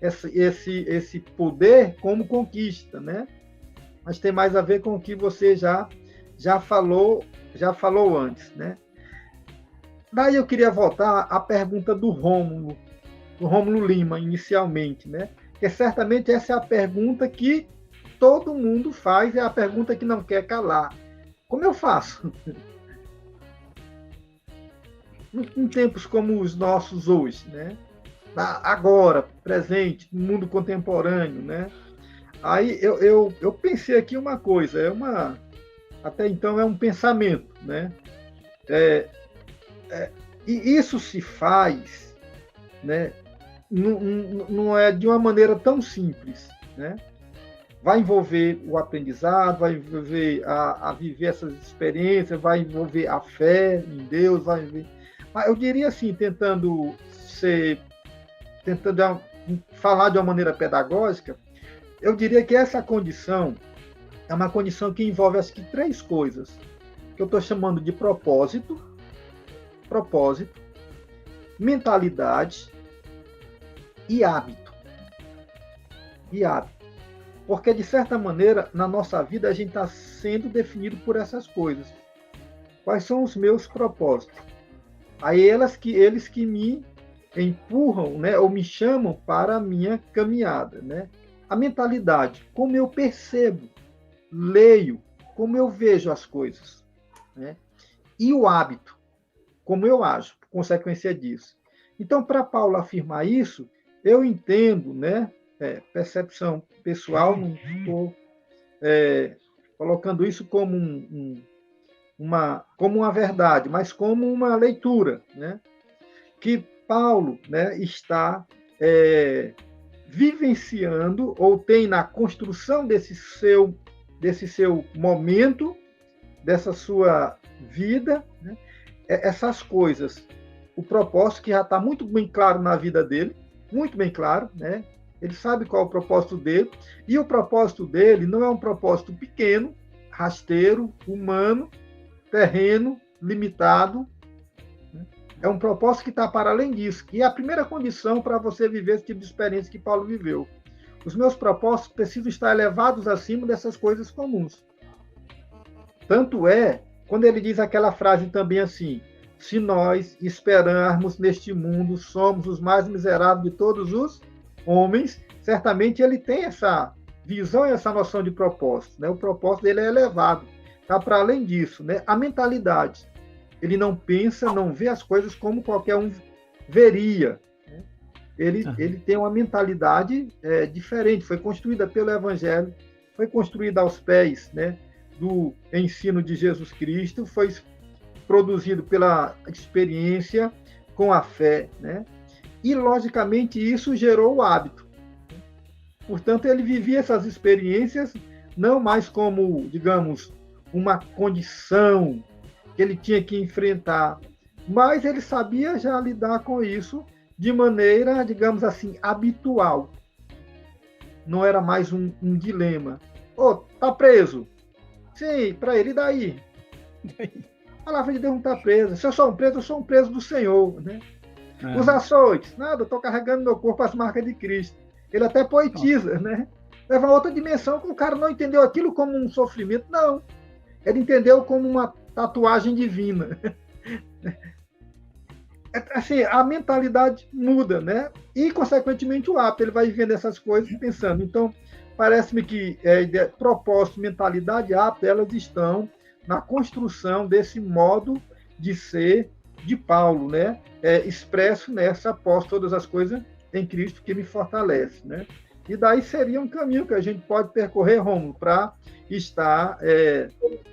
esse poder como conquista, né? Mas tem mais a ver com o que você já falou antes, né? Daí eu queria voltar à pergunta do Rômulo Lima, inicialmente, né? Porque certamente essa é a pergunta que todo mundo faz, é a pergunta que não quer calar. Como eu faço? Em tempos como os nossos hoje, né? Agora, presente, no mundo contemporâneo, né? Aí eu pensei aqui uma coisa, até então é um pensamento, né? E isso se faz, né? Não é de uma maneira tão simples, né? Vai envolver o aprendizado, vai envolver a viver essas experiências, vai envolver a fé em Deus, vai envolver... Mas eu diria assim, tentando falar de uma maneira pedagógica, eu diria que essa condição é uma condição que envolve, acho que, 3 coisas, que eu estou chamando de propósito, mentalidade e hábito. Porque, de certa maneira, na nossa vida, a gente está sendo definido por essas coisas. Quais são os meus propósitos? Aí eles que me empurram, né, ou me chamam para a minha caminhada, né? A mentalidade, como eu percebo, leio, como eu vejo as coisas, né? E o hábito, como eu ajo, consequência disso. Então, para Paulo afirmar isso, eu entendo, né, percepção pessoal, não estou colocando isso como uma verdade, mas como uma leitura, né? Que Paulo, né, está vivenciando, ou tem na construção desse seu momento, dessa sua vida, né, essas coisas. O propósito que já está muito bem claro na vida dele, muito bem claro, né? Ele sabe qual é o propósito dele, e o propósito dele não é um propósito pequeno, rasteiro, humano, terreno, limitado. É um propósito que está para além disso. E é a primeira condição para você viver esse tipo de experiência que Paulo viveu. Os meus propósitos precisam estar elevados acima dessas coisas comuns. Tanto é, quando ele diz aquela frase também assim, se nós esperarmos neste mundo, somos os mais miseráveis de todos os homens, certamente ele tem essa visão e essa noção de propósito, né? O propósito dele é elevado, está para além disso, né? A mentalidade, ele não pensa, não vê as coisas como qualquer um veria, né? Ele tem uma mentalidade diferente, foi construída pelo Evangelho, foi construída aos pés, né, do ensino de Jesus Cristo, foi produzido pela experiência com a fé, né? E, logicamente, isso gerou o hábito. Portanto, ele vivia essas experiências não mais como, digamos, uma condição que ele tinha que enfrentar, mas ele sabia já lidar com isso de maneira, digamos assim, habitual. Não era mais um dilema. Tá preso? Sim, para ele, e daí? A palavra de Deus não está presa. Se eu sou um preso do Senhor, né? Os açoites, nada, eu estou carregando no meu corpo as marcas de Cristo. Ele até poetiza, né? Leva a outra dimensão que o cara não entendeu aquilo como um sofrimento, não. Ele entendeu como uma tatuagem divina. Assim, a mentalidade muda, né? E, consequentemente, o hábito. Ele vai vivendo essas coisas pensando. Então, parece-me que propósito, mentalidade e hábito, elas estão na construção desse modo de ser de Paulo, né? Expresso nessa após todas as coisas em Cristo que me fortalece, né? E daí seria um caminho que a gente pode percorrer, Rômulo, para estar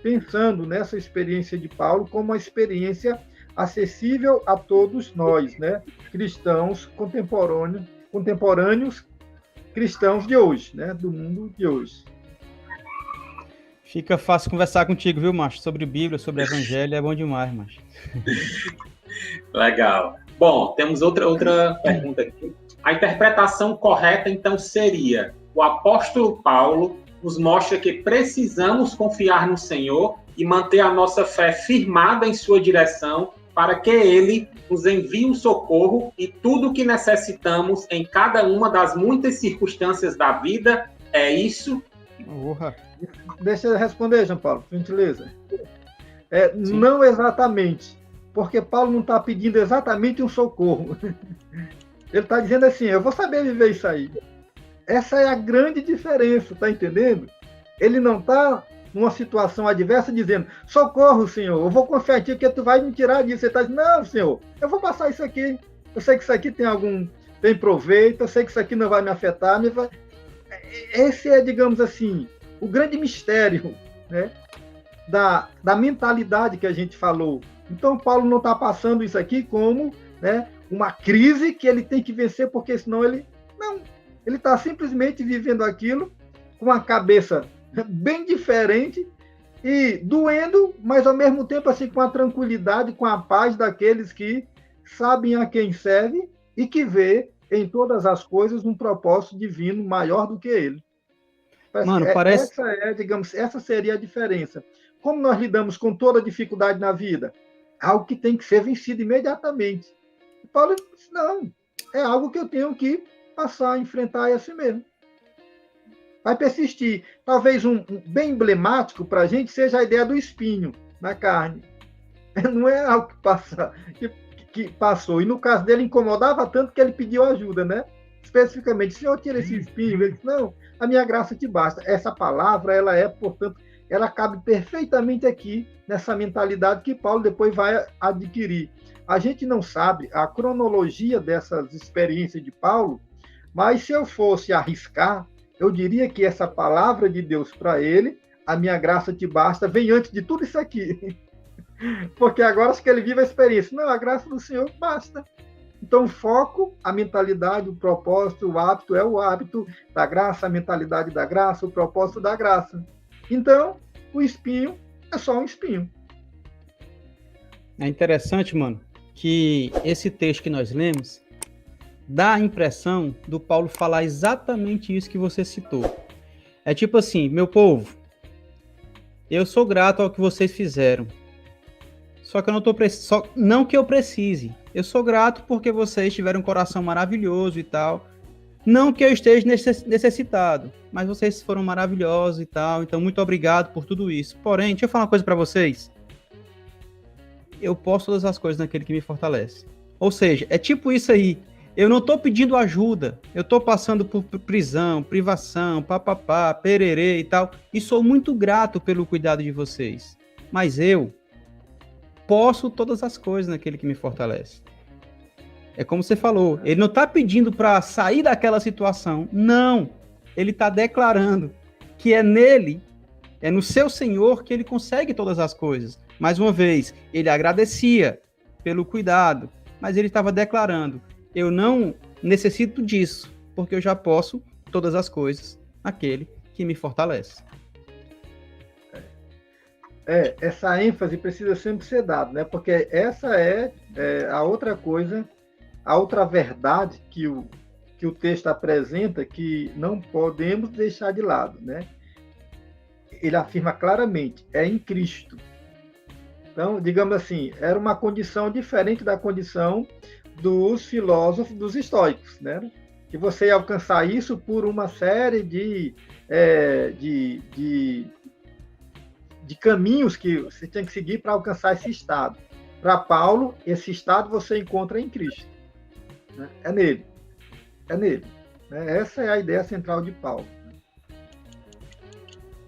pensando nessa experiência de Paulo como uma experiência acessível a todos nós, né? Cristãos contemporâneos cristãos de hoje, né? Do mundo de hoje. Fica fácil conversar contigo, viu, macho? Sobre Bíblia, sobre Evangelho, é bom demais, macho. Legal. Bom, temos outra pergunta aqui. A interpretação correta, então, seria: o apóstolo Paulo nos mostra que precisamos confiar no Senhor e manter a nossa fé firmada em sua direção para que Ele nos envie o socorro e tudo o que necessitamos em cada uma das muitas circunstâncias da vida. É isso? Urra. Deixa eu responder, João Paulo, por gentileza. Não exatamente, porque Paulo não está pedindo exatamente um socorro. Ele está dizendo assim, eu vou saber viver isso aí. Essa é a grande diferença, tá entendendo? Ele não está numa situação adversa dizendo, socorro, Senhor, eu vou confiar em Ti que Tu vai me tirar disso. Você está dizendo, não, Senhor, eu vou passar isso aqui. Eu sei que isso aqui tem proveito, eu sei que isso aqui não vai me afetar. Esse é, digamos assim, o grande mistério, né, da mentalidade que a gente falou. Então, Paulo não está passando isso aqui como, né, uma crise que ele tem que vencer, porque senão ele está simplesmente vivendo aquilo com a cabeça bem diferente e doendo, mas ao mesmo tempo assim com a tranquilidade, com a paz daqueles que sabem a quem serve e que vê em todas as coisas um propósito divino maior do que ele. Mano, parece... Essa seria a diferença. Como nós lidamos com toda dificuldade na vida? Algo que tem que ser vencido imediatamente. Paulo disse, não, é algo que eu tenho que passar, enfrentar assim mesmo. Vai persistir. Talvez um bem emblemático para a gente seja a ideia do espinho na carne. Não é algo que passou. E no caso dele, incomodava tanto que ele pediu ajuda, né? Especificamente, Senhor, tira esse espinho. Ele disse, não, a minha graça te basta. Essa palavra, portanto, ela cabe perfeitamente aqui, nessa mentalidade que Paulo depois vai adquirir. A gente não sabe a cronologia dessas experiências de Paulo, mas se eu fosse arriscar, eu diria que essa palavra de Deus para ele, a minha graça te basta, vem antes de tudo isso aqui. Porque agora acho que ele vive a experiência. Não, a graça do Senhor basta. Então, o foco, a mentalidade, o propósito, o hábito é o hábito da graça, a mentalidade da graça, o propósito da graça. Então, o espinho é só um espinho. É interessante, mano, que esse texto que nós lemos dá a impressão do Paulo falar exatamente isso que você citou. É tipo assim, meu povo, eu sou grato ao que vocês fizeram. Só que eu não que eu precise. Eu sou grato porque vocês tiveram um coração maravilhoso e tal. Não que eu esteja necessitado, mas vocês foram maravilhosos e tal, então muito obrigado por tudo isso. Porém, deixa eu falar uma coisa para vocês. Eu posso todas as coisas naquele que me fortalece. Ou seja, é tipo isso aí. Eu não estou pedindo ajuda, eu estou passando por prisão, privação, papapá, pererê e tal, e sou muito grato pelo cuidado de vocês. Mas eu posso todas as coisas naquele que me fortalece. É como você falou, ele não está pedindo para sair daquela situação, não. Ele está declarando que é nele, é no seu Senhor que ele consegue todas as coisas. Mais uma vez, ele agradecia pelo cuidado, mas ele estava declarando: eu não necessito disso, porque eu já posso todas as coisas naquele que me fortalece. Essa ênfase precisa sempre ser dada, né? Porque essa é a outra coisa, a outra verdade que o texto apresenta, que não podemos deixar de lado, né? Ele afirma claramente, é em Cristo. Então, digamos assim, era uma condição diferente da condição dos filósofos, dos estoicos, né? Que você ia alcançar isso por uma série de caminhos que você tem que seguir para alcançar esse estado. Para Paulo, esse estado você encontra em Cristo. Né? É nele. Né? Essa é a ideia central de Paulo.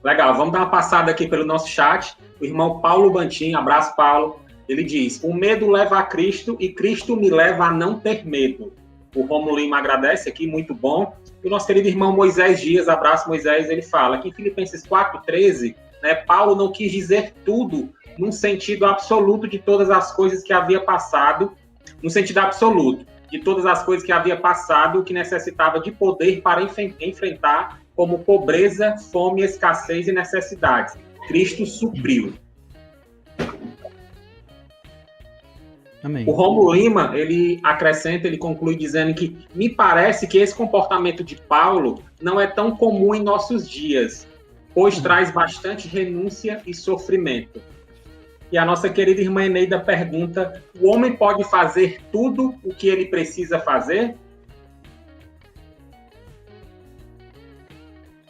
Legal, vamos dar uma passada aqui pelo nosso chat. O irmão Paulo Bantim, abraço, Paulo. Ele diz: o medo leva a Cristo e Cristo me leva a não ter medo. O Romulo Lima agradece aqui, muito bom. E o nosso querido irmão Moisés Dias, abraço, Moisés, ele fala que em Filipenses 4,13, né, Paulo não quis dizer tudo num sentido absoluto de todas as coisas que havia passado, no sentido absoluto de todas as coisas que havia passado, que necessitava de poder para enfrentar, como pobreza, fome, escassez e necessidades. Cristo supriu. Amém. O Romulo Lima, ele acrescenta, ele conclui dizendo que me parece que esse comportamento de Paulo não é tão comum em nossos dias, pois traz bastante renúncia e sofrimento. E a nossa querida irmã Eneida pergunta: o homem pode fazer tudo o que ele precisa fazer?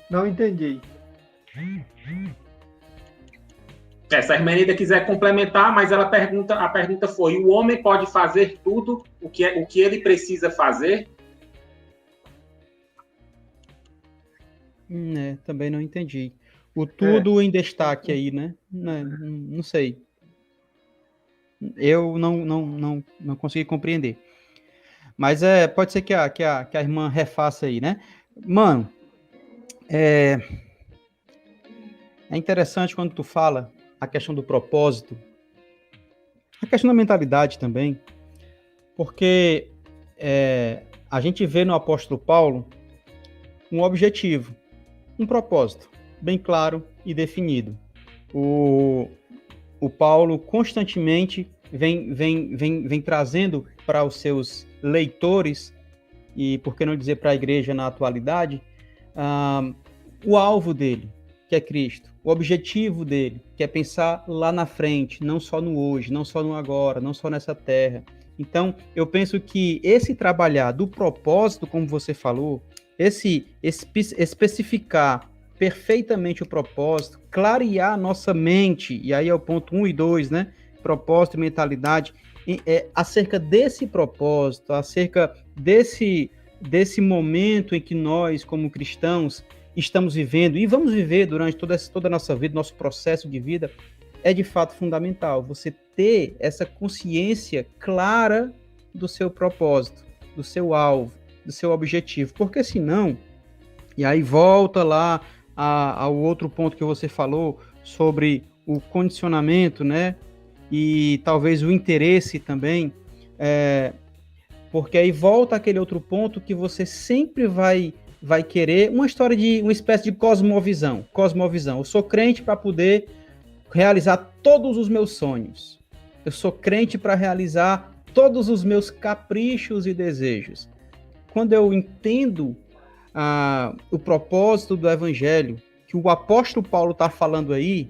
Não entendi. Se a irmã Eneida quiser complementar, mas a pergunta foi: o homem pode fazer tudo o que ele precisa fazer? Também não entendi. O tudo em destaque aí, né? Não sei. Eu não consegui compreender. Mas pode ser que a irmã refaça aí, né? Mano, é interessante quando tu fala a questão do propósito, a questão da mentalidade também, porque a gente vê no apóstolo Paulo um objetivo, um propósito bem claro e definido. O Paulo constantemente vem trazendo para os seus leitores, e por que não dizer para a igreja na atualidade, o alvo dele, que é Cristo, o objetivo dele, que é pensar lá na frente, não só no hoje, não só no agora, não só nessa terra. Então, eu penso que esse trabalhar do propósito, como você falou, esse especificar perfeitamente o propósito, clarear a nossa mente, e aí é o ponto 1 e 2, né? Propósito e mentalidade, acerca desse propósito, acerca desse momento em que nós, como cristãos, estamos vivendo, e vamos viver durante toda a nossa vida, nosso processo de vida, é de fato fundamental. Você ter essa consciência clara do seu propósito, do seu alvo, do seu objetivo, porque senão, e aí volta lá ao outro ponto que você falou sobre o condicionamento, né, e talvez o interesse também, porque aí volta aquele outro ponto que você sempre vai querer uma espécie de cosmovisão. Eu sou crente para poder realizar todos os meus sonhos. Eu sou crente para realizar todos os meus caprichos e desejos. Quando eu entendo o propósito do evangelho, que o apóstolo Paulo está falando aí,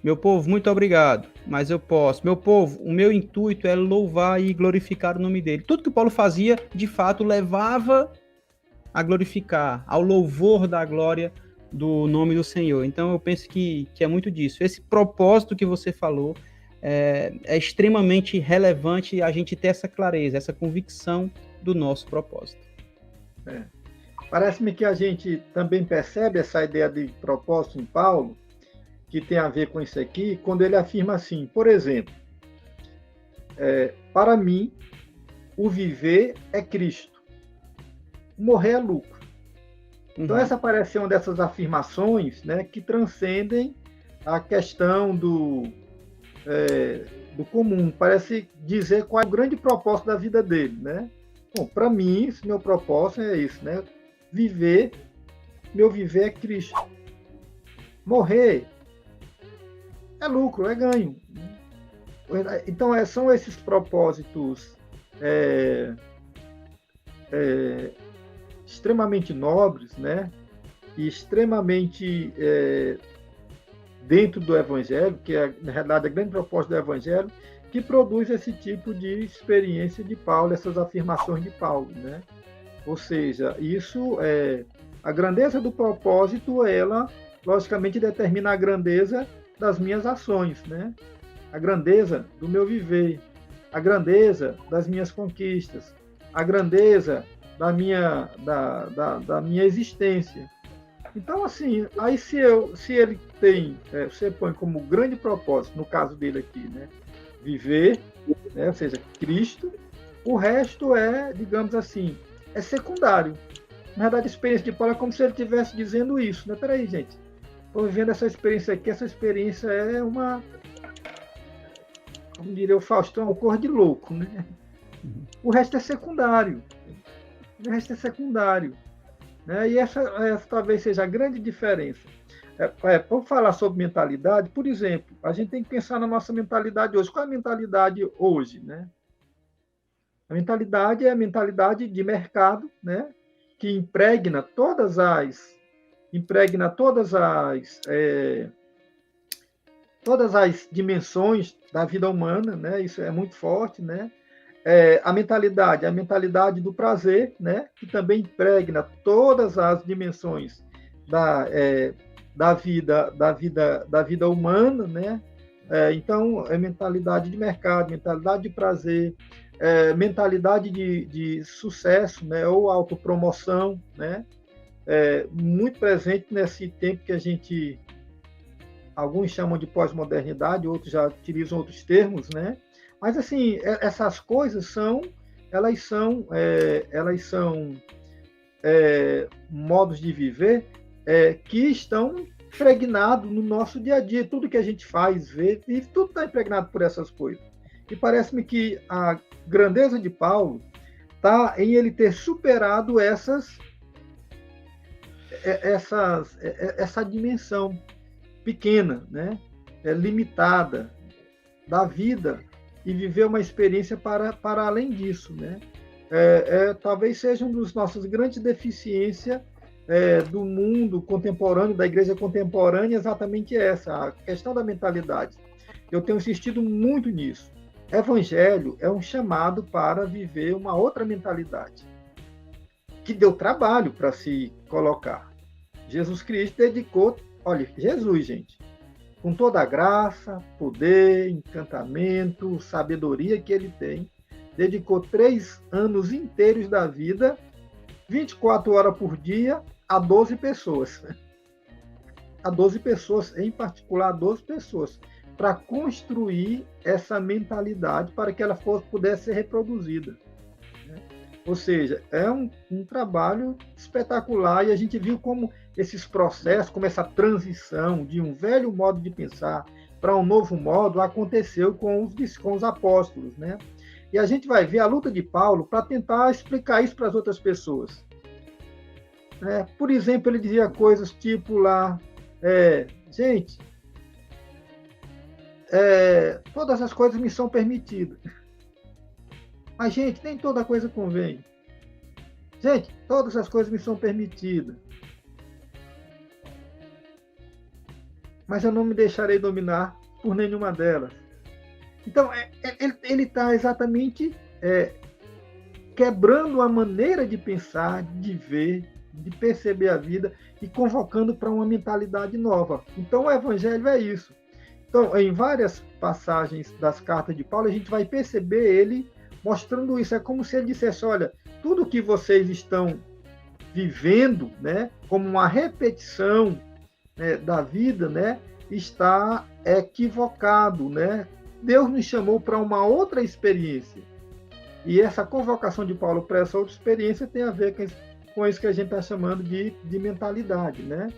meu povo, muito obrigado, mas eu posso. Meu povo, o meu intuito é louvar e glorificar o nome dele. Tudo que o Paulo fazia, de fato, levava a glorificar, ao louvor da glória do nome do Senhor. Então, eu penso que é muito disso. Esse propósito que você falou é extremamente relevante a gente ter essa clareza, essa convicção do nosso propósito. Parece-me que a gente também percebe essa ideia de propósito em Paulo, que tem a ver com isso aqui, quando ele afirma assim, por exemplo, para mim, o viver é Cristo, morrer é lucro. Então, essa parece ser uma dessas afirmações, né, que transcendem a questão do comum. Parece dizer qual é o grande propósito da vida dele, né? Bom, para mim, esse meu propósito é isso, né? Meu viver é Cristo. Morrer é lucro, é ganho. Então, são esses propósitos extremamente nobres, né? E extremamente dentro do Evangelho, que é, na realidade, a grande proposta do Evangelho, que produz esse tipo de experiência de Paulo, essas afirmações de Paulo, né? Ou seja, isso a grandeza do propósito, ela, logicamente, determina a grandeza das minhas ações, né? A grandeza do meu viver, a grandeza das minhas conquistas, a grandeza da minha existência. Então, assim, aí se ele tem, você põe como grande propósito, no caso dele aqui, né? Viver, né? Ou seja, Cristo, o resto digamos assim, é secundário. Na verdade, a experiência de Paulo é como se ele estivesse dizendo isso, né? Peraí, gente, estou vivendo essa experiência aqui, essa experiência é uma, como diria o Faustão, uma cor de louco, né? O resto é secundário. O resto é secundário. Né? E essa talvez seja a grande diferença. Para falar sobre mentalidade, por exemplo, a gente tem que pensar na nossa mentalidade hoje. Qual é a mentalidade hoje? Né? A mentalidade é a mentalidade de mercado, né? Que impregna todas as dimensões da vida humana, né? Isso é muito forte, né? A mentalidade do prazer, né? Que também impregna todas as dimensões da vida humana, né? Então, é mentalidade de mercado, mentalidade de prazer, mentalidade de sucesso, né? Ou autopromoção, né? Muito presente nesse tempo que alguns chamam de pós-modernidade, outros já utilizam outros termos, né? Mas, assim, essas coisas elas são modos de viver que estão impregnados no nosso dia a dia. Tudo que a gente faz, vê, e tudo está impregnado por essas coisas. E parece-me que a grandeza de Paulo está em ele ter superado essa dimensão pequena, né? Limitada da vida, e viver uma experiência para além disso, né? Talvez seja uma das nossas grandes deficiências do mundo contemporâneo, da igreja contemporânea, exatamente essa, a questão da mentalidade. Eu tenho insistido muito nisso. Evangelho é um chamado para viver uma outra mentalidade, que deu trabalho para se colocar. Jesus Cristo dedicou, olha, Jesus, gente, com toda a graça, poder, encantamento, sabedoria que ele tem, dedicou 3 anos inteiros da vida, 24 horas por dia, a 12 pessoas. A 12 pessoas, em particular, a 12 pessoas, para construir essa mentalidade para que ela pudesse ser reproduzida. Ou seja, é um trabalho espetacular, e a gente viu como esses processos, como essa transição de um velho modo de pensar para um novo modo aconteceu com os apóstolos, né? E a gente vai ver a luta de Paulo para tentar explicar isso para as outras pessoas. Por exemplo, ele dizia coisas tipo lá, gente, todas as coisas me são permitidas. Mas, gente, nem toda coisa convém. Gente, todas as coisas me são permitidas. Mas eu não me deixarei dominar por nenhuma delas. Então, ele está exatamente quebrando a maneira de pensar, de ver, de perceber a vida e convocando para uma mentalidade nova. Então, o Evangelho é isso. Então, em várias passagens das cartas de Paulo, a gente vai perceber ele mostrando isso. É como se ele dissesse, olha, tudo que vocês estão vivendo, né, como uma repetição, né, da vida, né, está equivocado, né? Deus nos chamou para uma outra experiência. E essa convocação de Paulo para essa outra experiência tem a ver com isso que a gente está chamando de mentalidade, né?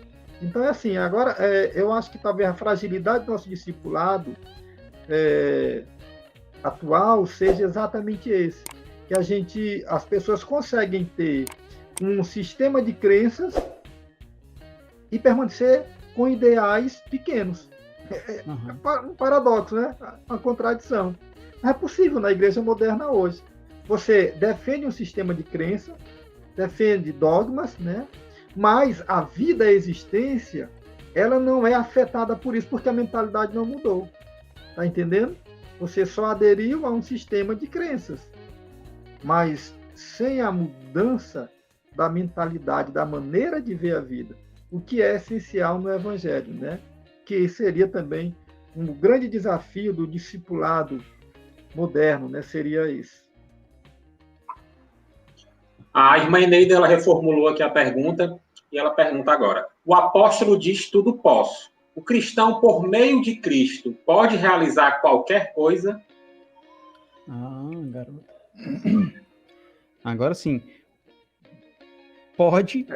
Então, é assim, agora, eu acho que talvez a fragilidade do nosso discipulado atual seja exatamente esse, que as pessoas conseguem ter um sistema de crenças e permanecer com ideais pequenos. É um paradoxo, né? Uma contradição. Mas é possível na igreja moderna hoje. Você defende um sistema de crença, defende dogmas, né? Mas a vida, a existência, ela não é afetada por isso, porque a mentalidade não mudou. Tá entendendo? Você só aderiu a um sistema de crenças. Mas sem a mudança da mentalidade, da maneira de ver a vida, o que é essencial no Evangelho, né? Que seria também um grande desafio do discipulado moderno, né? Seria isso. A irmã Eneida, ela reformulou aqui a pergunta e ela pergunta agora. O apóstolo diz tudo posso. O cristão, por meio de Cristo, pode realizar qualquer coisa? Garoto. Agora sim. Pode,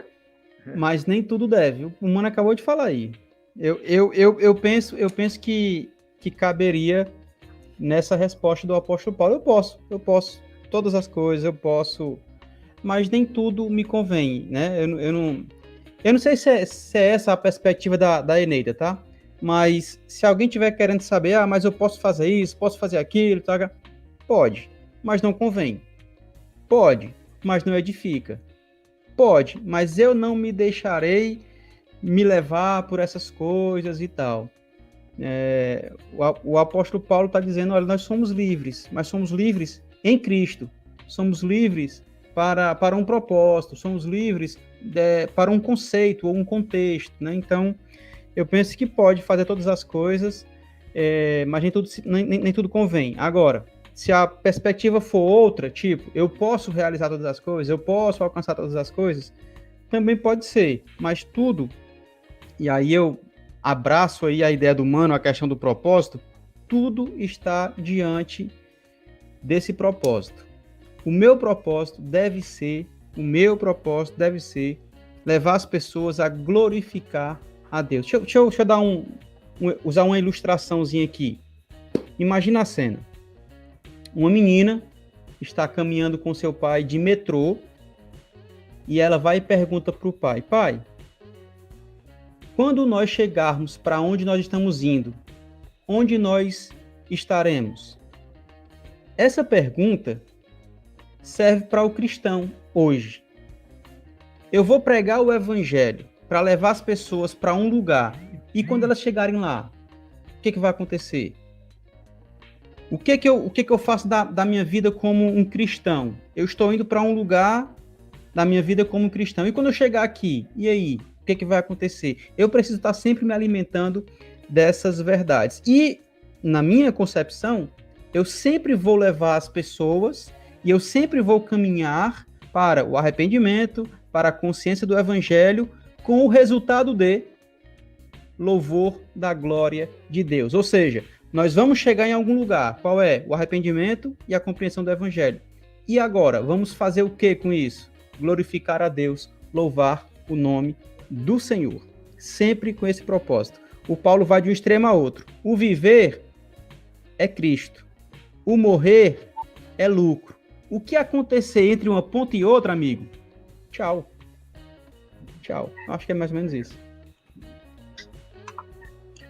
mas nem tudo deve. O Mano acabou de falar aí. Eu penso que caberia nessa resposta do apóstolo Paulo. Eu posso. Todas as coisas eu posso, mas nem tudo me convém, né? Eu não sei se é essa a perspectiva da Eneida, tá? Mas se alguém tiver querendo saber, mas eu posso fazer isso, posso fazer aquilo, tá? Pode, mas não convém. Pode, mas não edifica. Pode, mas eu não me deixarei me levar por essas coisas e tal. O apóstolo Paulo está dizendo, olha, nós somos livres, mas somos livres em Cristo. Somos livres para um propósito, somos livres para um conceito ou um contexto, né? Então, eu penso que pode fazer todas as coisas, mas nem tudo convém. Agora, se a perspectiva for outra, tipo, eu posso realizar todas as coisas, eu posso alcançar todas as coisas, também pode ser, mas tudo, e aí eu abraço aí a ideia do Mano, a questão do propósito, tudo está diante desse propósito. O meu propósito deve ser levar as pessoas a glorificar a Deus. Deixa eu dar usar uma ilustraçãozinha aqui. Imagina a cena. Uma menina está caminhando com seu pai de metrô e ela vai e pergunta para o pai, pai, quando nós chegarmos para onde nós estamos indo, onde nós estaremos? Essa pergunta serve para o cristão hoje. Eu vou pregar o evangelho para levar as pessoas para um lugar e quando elas chegarem lá, o que vai acontecer? O que eu faço da minha vida como um cristão? Eu estou indo para um lugar da minha vida como um cristão. E quando eu chegar aqui, e aí? O que vai acontecer? Eu preciso estar sempre me alimentando dessas verdades. E, na minha concepção, eu sempre vou levar as pessoas e eu sempre vou caminhar para o arrependimento, para a consciência do evangelho, com o resultado de louvor da glória de Deus. Ou seja, nós vamos chegar em algum lugar. Qual é? O arrependimento e a compreensão do evangelho. E agora, vamos fazer o que com isso? Glorificar a Deus, louvar o nome do Senhor. Sempre com esse propósito. O Paulo vai de um extremo a outro. O viver é Cristo. O morrer é lucro. O que acontecer entre uma ponta e outra, amigo? Tchau. Tchau. Acho que é mais ou menos isso.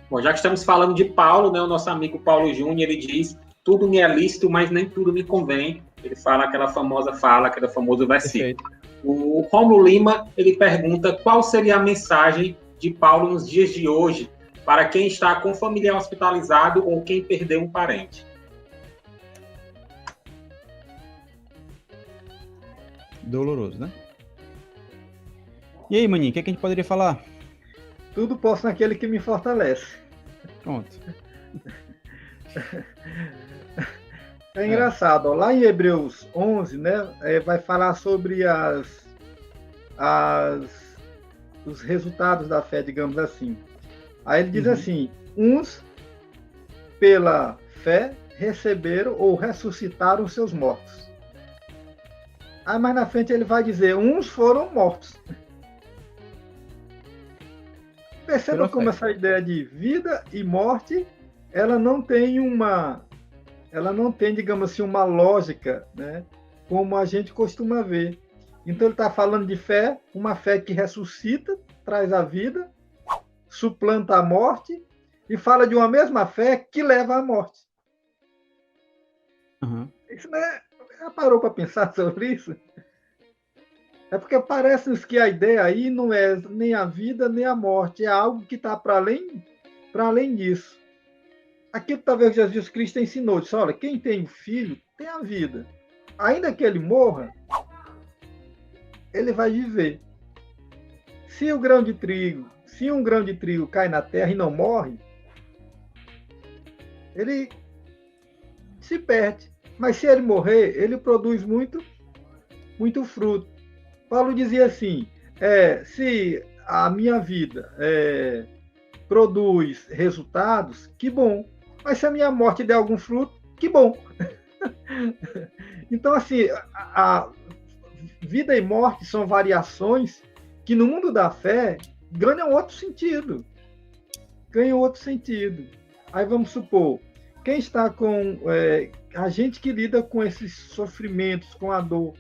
Bom, já que estamos falando de Paulo, né, o nosso amigo Paulo Júnior, ele diz, tudo me é lícito, mas nem tudo me convém. Ele fala aquela famosa fala, aquele famoso versículo. Perfeito. O Romulo Lima, ele pergunta qual seria a mensagem de Paulo nos dias de hoje para quem está com familiar hospitalizado ou quem perdeu um parente. Doloroso, né? E aí, maninho, o que a gente poderia falar? Tudo posso naquele que me fortalece. Pronto. É engraçado, ó, lá em Hebreus 11, né, vai falar sobre os resultados da fé, digamos assim. Aí ele diz assim, uns pela fé receberam ou ressuscitaram seus mortos. Aí mais na frente ele vai dizer, uns foram mortos. Perceba como essa ideia de vida e morte, ela não tem, digamos assim, uma lógica, né, como a gente costuma ver. Então ele está falando de fé, uma fé que ressuscita, traz a vida, suplanta a morte, e fala de uma mesma fé que leva à morte. Isso, né? Já parou para pensar sobre isso? É porque parece-nos que a ideia aí não é nem a vida nem a morte, é algo que está para além disso. Aquilo que talvez Jesus Cristo ensinou, disse, olha, quem tem o filho tem a vida. Ainda que ele morra, ele vai viver. Se um grão de trigo cai na terra e não morre, ele se perde. Mas se ele morrer, ele produz muito fruto. Paulo dizia assim, se a minha vida produz resultados, que bom. Mas se a minha morte der algum fruto, que bom. Então, assim, a vida e morte são variações que no mundo da fé ganham outro sentido. Aí vamos supor, quem está com a gente que lida com esses sofrimentos, com a dor,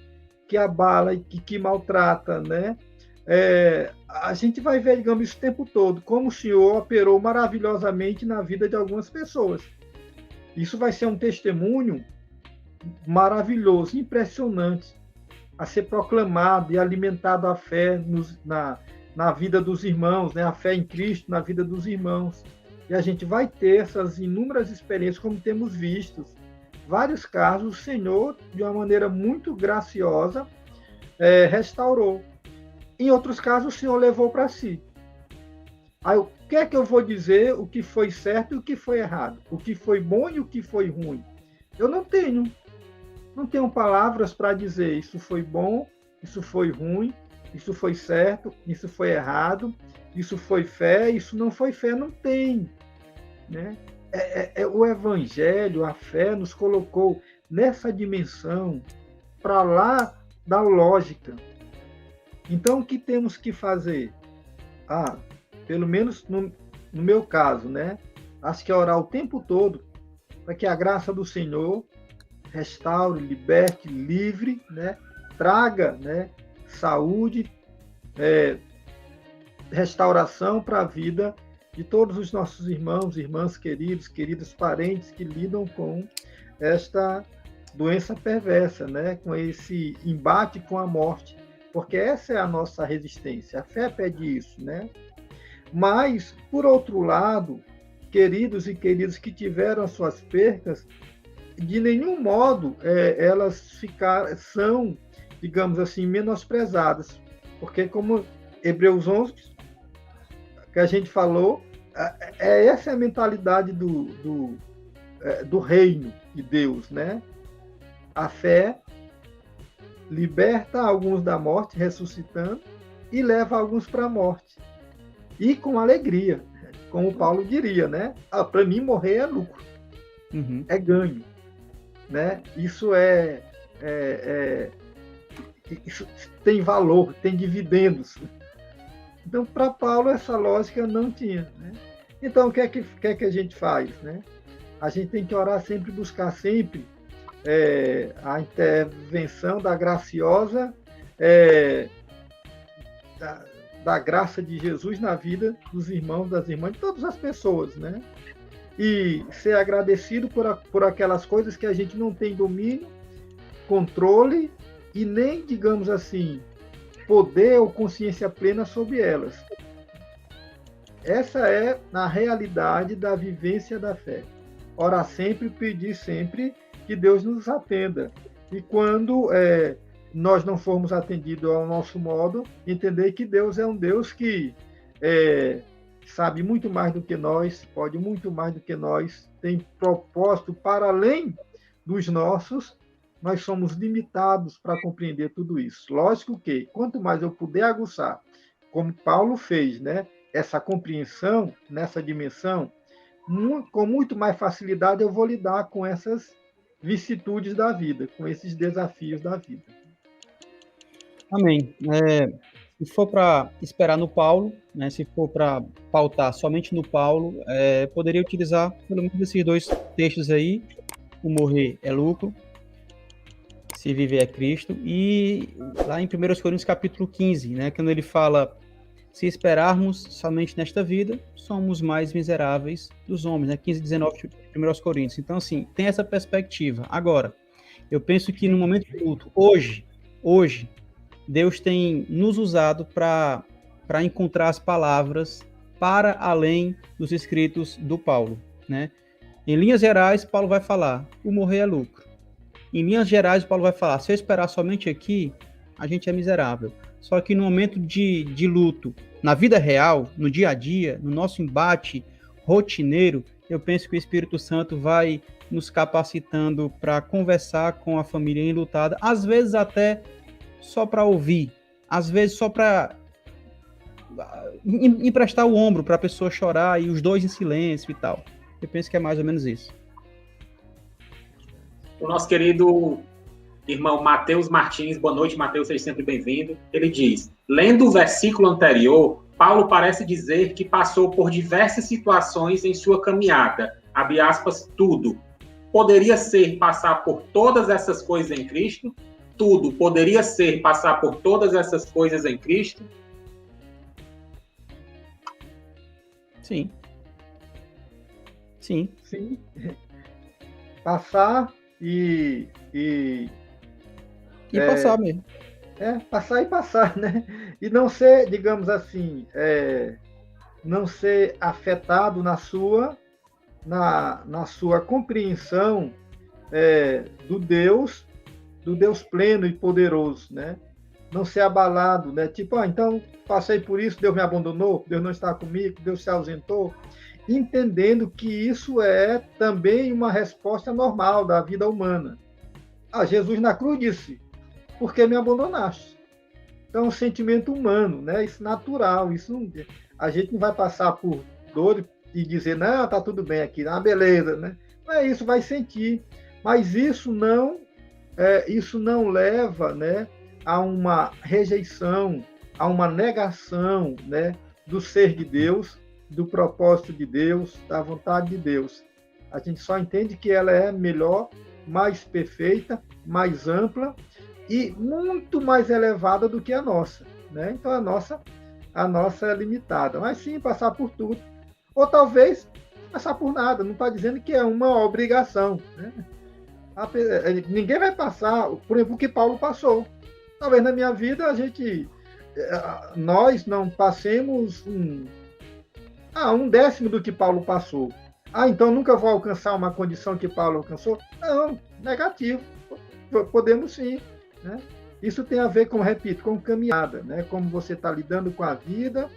que abala e que maltrata, né? A gente vai ver, digamos, isso o tempo todo, como o Senhor operou maravilhosamente na vida de algumas pessoas. Isso vai ser um testemunho maravilhoso, impressionante, a ser proclamado e alimentado a fé na vida dos irmãos, né? A fé em Cristo na vida dos irmãos. E a gente vai ter essas inúmeras experiências, como temos visto. Vários casos, o Senhor, de uma maneira muito graciosa, restaurou. Em outros casos, o Senhor levou para si. Aí, o que é que eu vou dizer o que foi certo e o que foi errado? O que foi bom e o que foi ruim? Eu não tenho palavras para dizer isso foi bom, isso foi ruim, isso foi certo, isso foi errado, isso foi fé, isso não foi fé, não tem. Né? O Evangelho, a fé, nos colocou nessa dimensão para lá da lógica. Então, o que temos que fazer? Pelo menos no meu caso, né? Acho que é orar o tempo todo para que a graça do Senhor restaure, liberte, livre, né? Traga, né? Saúde, restauração para a vida de todos os nossos irmãos, irmãs queridos, queridos parentes que lidam com esta doença perversa, né? Com esse embate com a morte, porque essa é a nossa resistência. A fé pede isso, né? Mas, por outro lado, queridos e queridas que tiveram as suas percas, de nenhum modo elas são, digamos assim, menosprezadas, porque como Hebreus 11, que a gente falou, essa é a mentalidade do reino de Deus, né? A fé liberta alguns da morte, ressuscitando, e leva alguns para a morte. E com alegria, como Paulo diria, né? Para mim morrer é lucro, é ganho, né? Isso isso tem valor, tem dividendos. Então, para Paulo, essa lógica não tinha. Né? Então, o que é que a gente faz? Né? A gente tem que orar sempre, buscar sempre a intervenção da graciosa, da graça de Jesus na vida dos irmãos, das irmãs, de todas as pessoas. Né? E ser agradecido por aquelas coisas que a gente não tem domínio, controle e nem, digamos assim, poder ou consciência plena sobre elas. Essa é a realidade da vivência da fé. Orar sempre, pedir sempre que Deus nos atenda. E quando nós não formos atendidos ao nosso modo, entender que Deus é um Deus que sabe muito mais do que nós, pode muito mais do que nós, tem propósito para além dos nossos. Nós somos limitados para compreender tudo isso. Lógico que, quanto mais eu puder aguçar, como Paulo fez, né, essa compreensão nessa dimensão, com muito mais facilidade eu vou lidar com essas vicissitudes da vida, com esses desafios da vida. Amém. Se for para esperar no Paulo, né, se for para pautar somente no Paulo, poderia utilizar pelo menos esses dois textos aí: o morrer é lucro, se viver é Cristo, e lá em 1 Coríntios capítulo 15, né, quando ele fala: se esperarmos somente nesta vida, somos mais miseráveis dos homens, né, 15, 19 de 1 Coríntios. Então, assim, tem essa perspectiva. Agora, eu penso que no momento de luto, hoje, Deus tem nos usado para encontrar as palavras para além dos escritos do Paulo, né? Em linhas gerais, Paulo vai falar: o morrer é lucro. Em linhas gerais, Paulo vai falar: se eu esperar somente aqui, a gente é miserável. Só que no momento de luto, na vida real, no dia a dia, no nosso embate rotineiro, eu penso que o Espírito Santo vai nos capacitando para conversar com a família enlutada, às vezes até só para ouvir, às vezes só para emprestar o ombro para a pessoa chorar e os dois em silêncio e tal. Eu penso que é mais ou menos isso. O nosso querido irmão Matheus Martins, boa noite, Matheus, seja sempre bem-vindo. Ele diz: lendo o versículo anterior, Paulo parece dizer que passou por diversas situações em sua caminhada, abre aspas, tudo. Poderia ser passar por todas essas coisas em Cristo? Tudo poderia ser passar por todas essas coisas em Cristo? Sim. Sim. Sim. Passar e passar mesmo. Passar e passar, né? E não ser, digamos assim, não ser afetado na sua compreensão do Deus pleno e poderoso, né? Não ser abalado, né? Tipo, então passei por isso, Deus me abandonou, Deus não está comigo, Deus se ausentou, entendendo que isso é também uma resposta normal da vida humana. Jesus na cruz disse: por que me abandonaste? Então, é um sentimento humano, né? Isso natural, a gente não vai passar por dor e dizer: não, tá tudo bem aqui, beleza, né? Não é isso, vai sentir, mas isso não leva, né, a uma rejeição, a uma negação, né, do ser de Deus, do propósito de Deus, da vontade de Deus. A gente só entende que ela é melhor, mais perfeita, mais ampla e muito mais elevada do que a nossa, né? Então a nossa é limitada, mas sim passar por tudo, ou talvez passar por nada. Não está dizendo que é uma obrigação, né? Ninguém vai passar por exemplo o que Paulo passou. Talvez na minha vida nós não passemos um décimo do que Paulo passou. Então nunca vou alcançar uma condição que Paulo alcançou? Não, negativo. Podemos sim, né? Isso tem a ver, repito, com caminhada, né? Como você está lidando com a vida,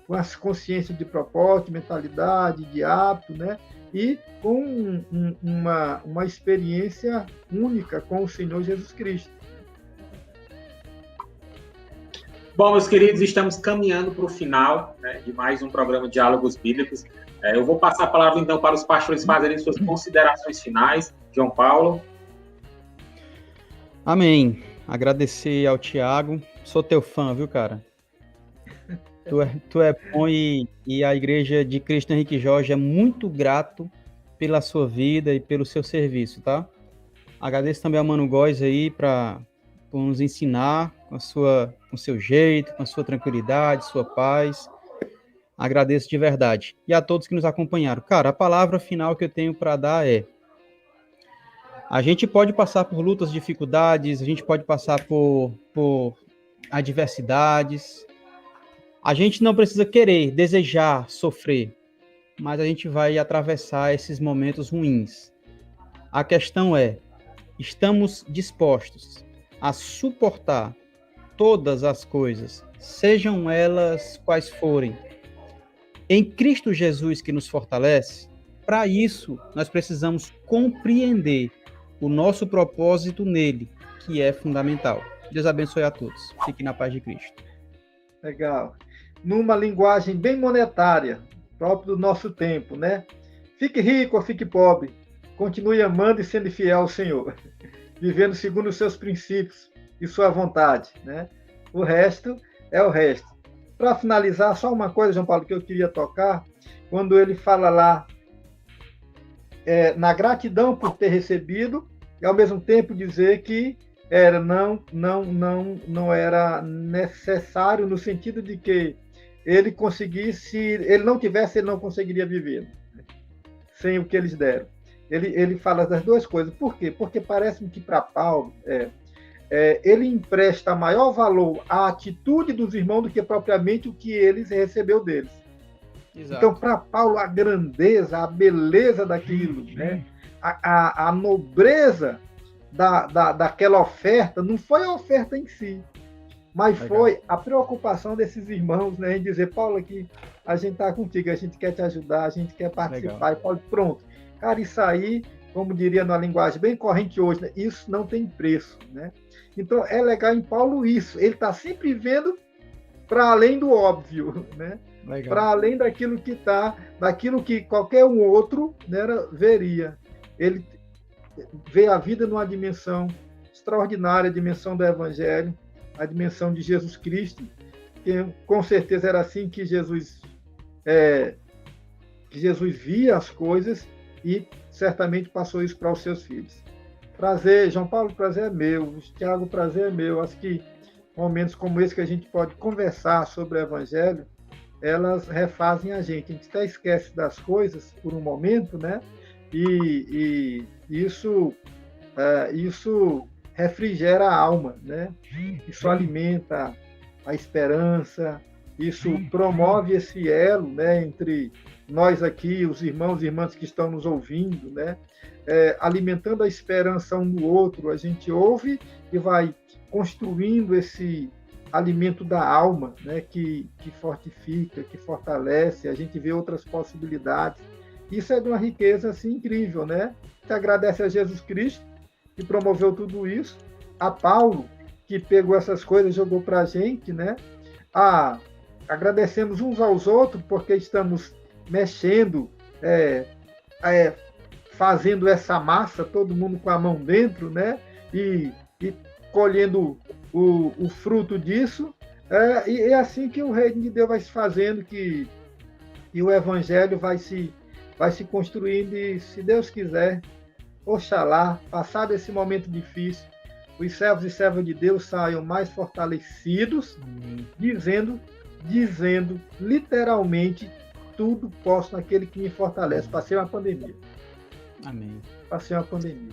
com a consciência de propósito, de mentalidade, de hábito, né? E com uma experiência única com o Senhor Jesus Cristo. Bom, meus queridos, estamos caminhando para o final, né, de mais um programa Diálogos Bíblicos. Eu vou passar a palavra, então, para os pastores fazerem suas considerações finais. João Paulo. Amém. Agradecer ao Tiago. Sou teu fã, viu, cara? Tu é bom e a Igreja de Cristo Henrique Jorge é muito grato pela sua vida e pelo seu serviço, tá? Agradeço também ao Mano Góes aí por nos ensinar com o seu jeito, com a sua tranquilidade, sua paz. Agradeço de verdade. E a todos que nos acompanharam. Cara, a palavra final que eu tenho para dar é: a gente pode passar por lutas, dificuldades, a gente pode passar por adversidades. A gente não precisa querer, desejar, sofrer, mas a gente vai atravessar esses momentos ruins. A questão é: estamos dispostos a suportar todas as coisas, sejam elas quais forem, em Cristo Jesus que nos fortalece. Para isso, nós precisamos compreender o nosso propósito nele, que é fundamental. Deus abençoe a todos. Fiquem na paz de Cristo. Legal. Numa linguagem bem monetária, próprio do nosso tempo, né? Fique rico ou fique pobre, continue amando e sendo fiel ao Senhor, vivendo segundo os seus princípios e sua vontade, né? O resto é o resto. Para finalizar, só uma coisa, João Paulo, que eu queria tocar, quando ele fala lá na gratidão por ter recebido, e ao mesmo tempo dizer que não era necessário, no sentido de que ele conseguisse, ele não conseguiria viver, né, sem o que eles deram. Ele fala das duas coisas. Por quê? Porque parece-me que para Paulo ele empresta maior valor à atitude dos irmãos do que propriamente o que eles recebeu deles. Exato. Então, para Paulo, a grandeza, a beleza daquilo, né, a nobreza daquela oferta, não foi a oferta em si, mas legal, foi a preocupação desses irmãos, né, em dizer, Paulo, aqui, a gente está contigo, a gente quer te ajudar, a gente quer participar. Legal. E Paulo, pronto. Cara, isso aí, como diria numa linguagem bem corrente hoje, né, isso não tem preço, né? Então, é legal em Paulo isso. Ele está sempre vendo para além do óbvio, né? Para além daquilo que qualquer um outro, né, veria. Ele vê a vida numa dimensão extraordinária, a dimensão do Evangelho, a dimensão de Jesus Cristo, que com certeza era assim que Jesus via as coisas e certamente passou isso para os seus filhos. Prazer, João Paulo, prazer é meu. Tiago, prazer é meu. Acho que momentos como esse que a gente pode conversar sobre o Evangelho, elas refazem a gente. A gente até esquece das coisas por um momento, né? E isso refrigera a alma, né? Isso alimenta a esperança, isso promove esse elo, né, entre nós aqui, os irmãos e irmãs que estão nos ouvindo, né? Alimentando a esperança um do outro, a gente ouve e vai construindo esse alimento da alma, né, que fortifica, que fortalece, a gente vê outras possibilidades. Isso é de uma riqueza assim, incrível, né? Que agradece a Jesus Cristo, que promoveu tudo isso, a Paulo, que pegou essas coisas e jogou para a gente, né? Agradecemos uns aos outros, porque estamos mexendo, fazendo essa massa, todo mundo com a mão dentro, né? E colhendo o fruto disso. E é assim que o reino de Deus vai se fazendo, e o Evangelho vai se construindo, e se Deus quiser, oxalá, passado esse momento difícil, os servos e servas de Deus saiam mais fortalecidos, dizendo literalmente, tudo posso naquele que me fortalece. Passei uma pandemia. Amém. Passei uma pandemia.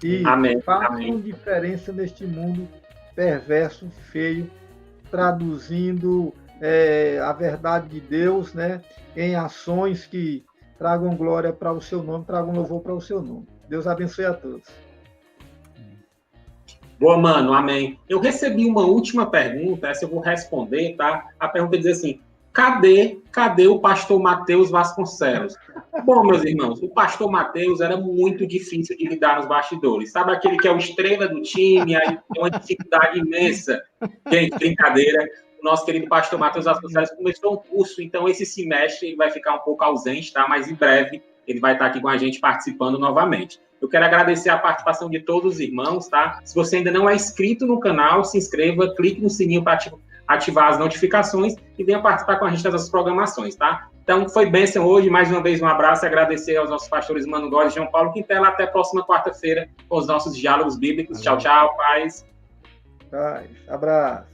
E façam diferença neste mundo perverso, feio, traduzindo a verdade de Deus, né, em ações que tragam glória para o seu nome, tragam louvor para o seu nome. Deus abençoe a todos. Boa, mano, amém. Eu recebi uma última pergunta, essa eu vou responder, tá? A pergunta diz assim, cadê o pastor Mateus Vasconcelos? Bom, meus irmãos, o pastor Mateus era muito difícil de lidar nos bastidores. Sabe aquele que é o estrela do time, aí tem uma dificuldade imensa. Gente, brincadeira. O nosso querido pastor Mateus Vasconcelos começou um curso, então esse semestre ele vai ficar um pouco ausente, tá? Mas em breve ele vai estar aqui com a gente participando novamente. Eu quero agradecer a participação de todos os irmãos, tá? Se você ainda não é inscrito no canal, se inscreva, clique no sininho para ativar as notificações e venha participar com a gente das programações, tá? Então, foi bênção hoje. Mais uma vez, um abraço e agradecer aos nossos pastores Mano Góes e João Paulo Quintela. Até a próxima quarta-feira com os nossos diálogos bíblicos. Tchau, tchau. Paz. Paz. Abraço.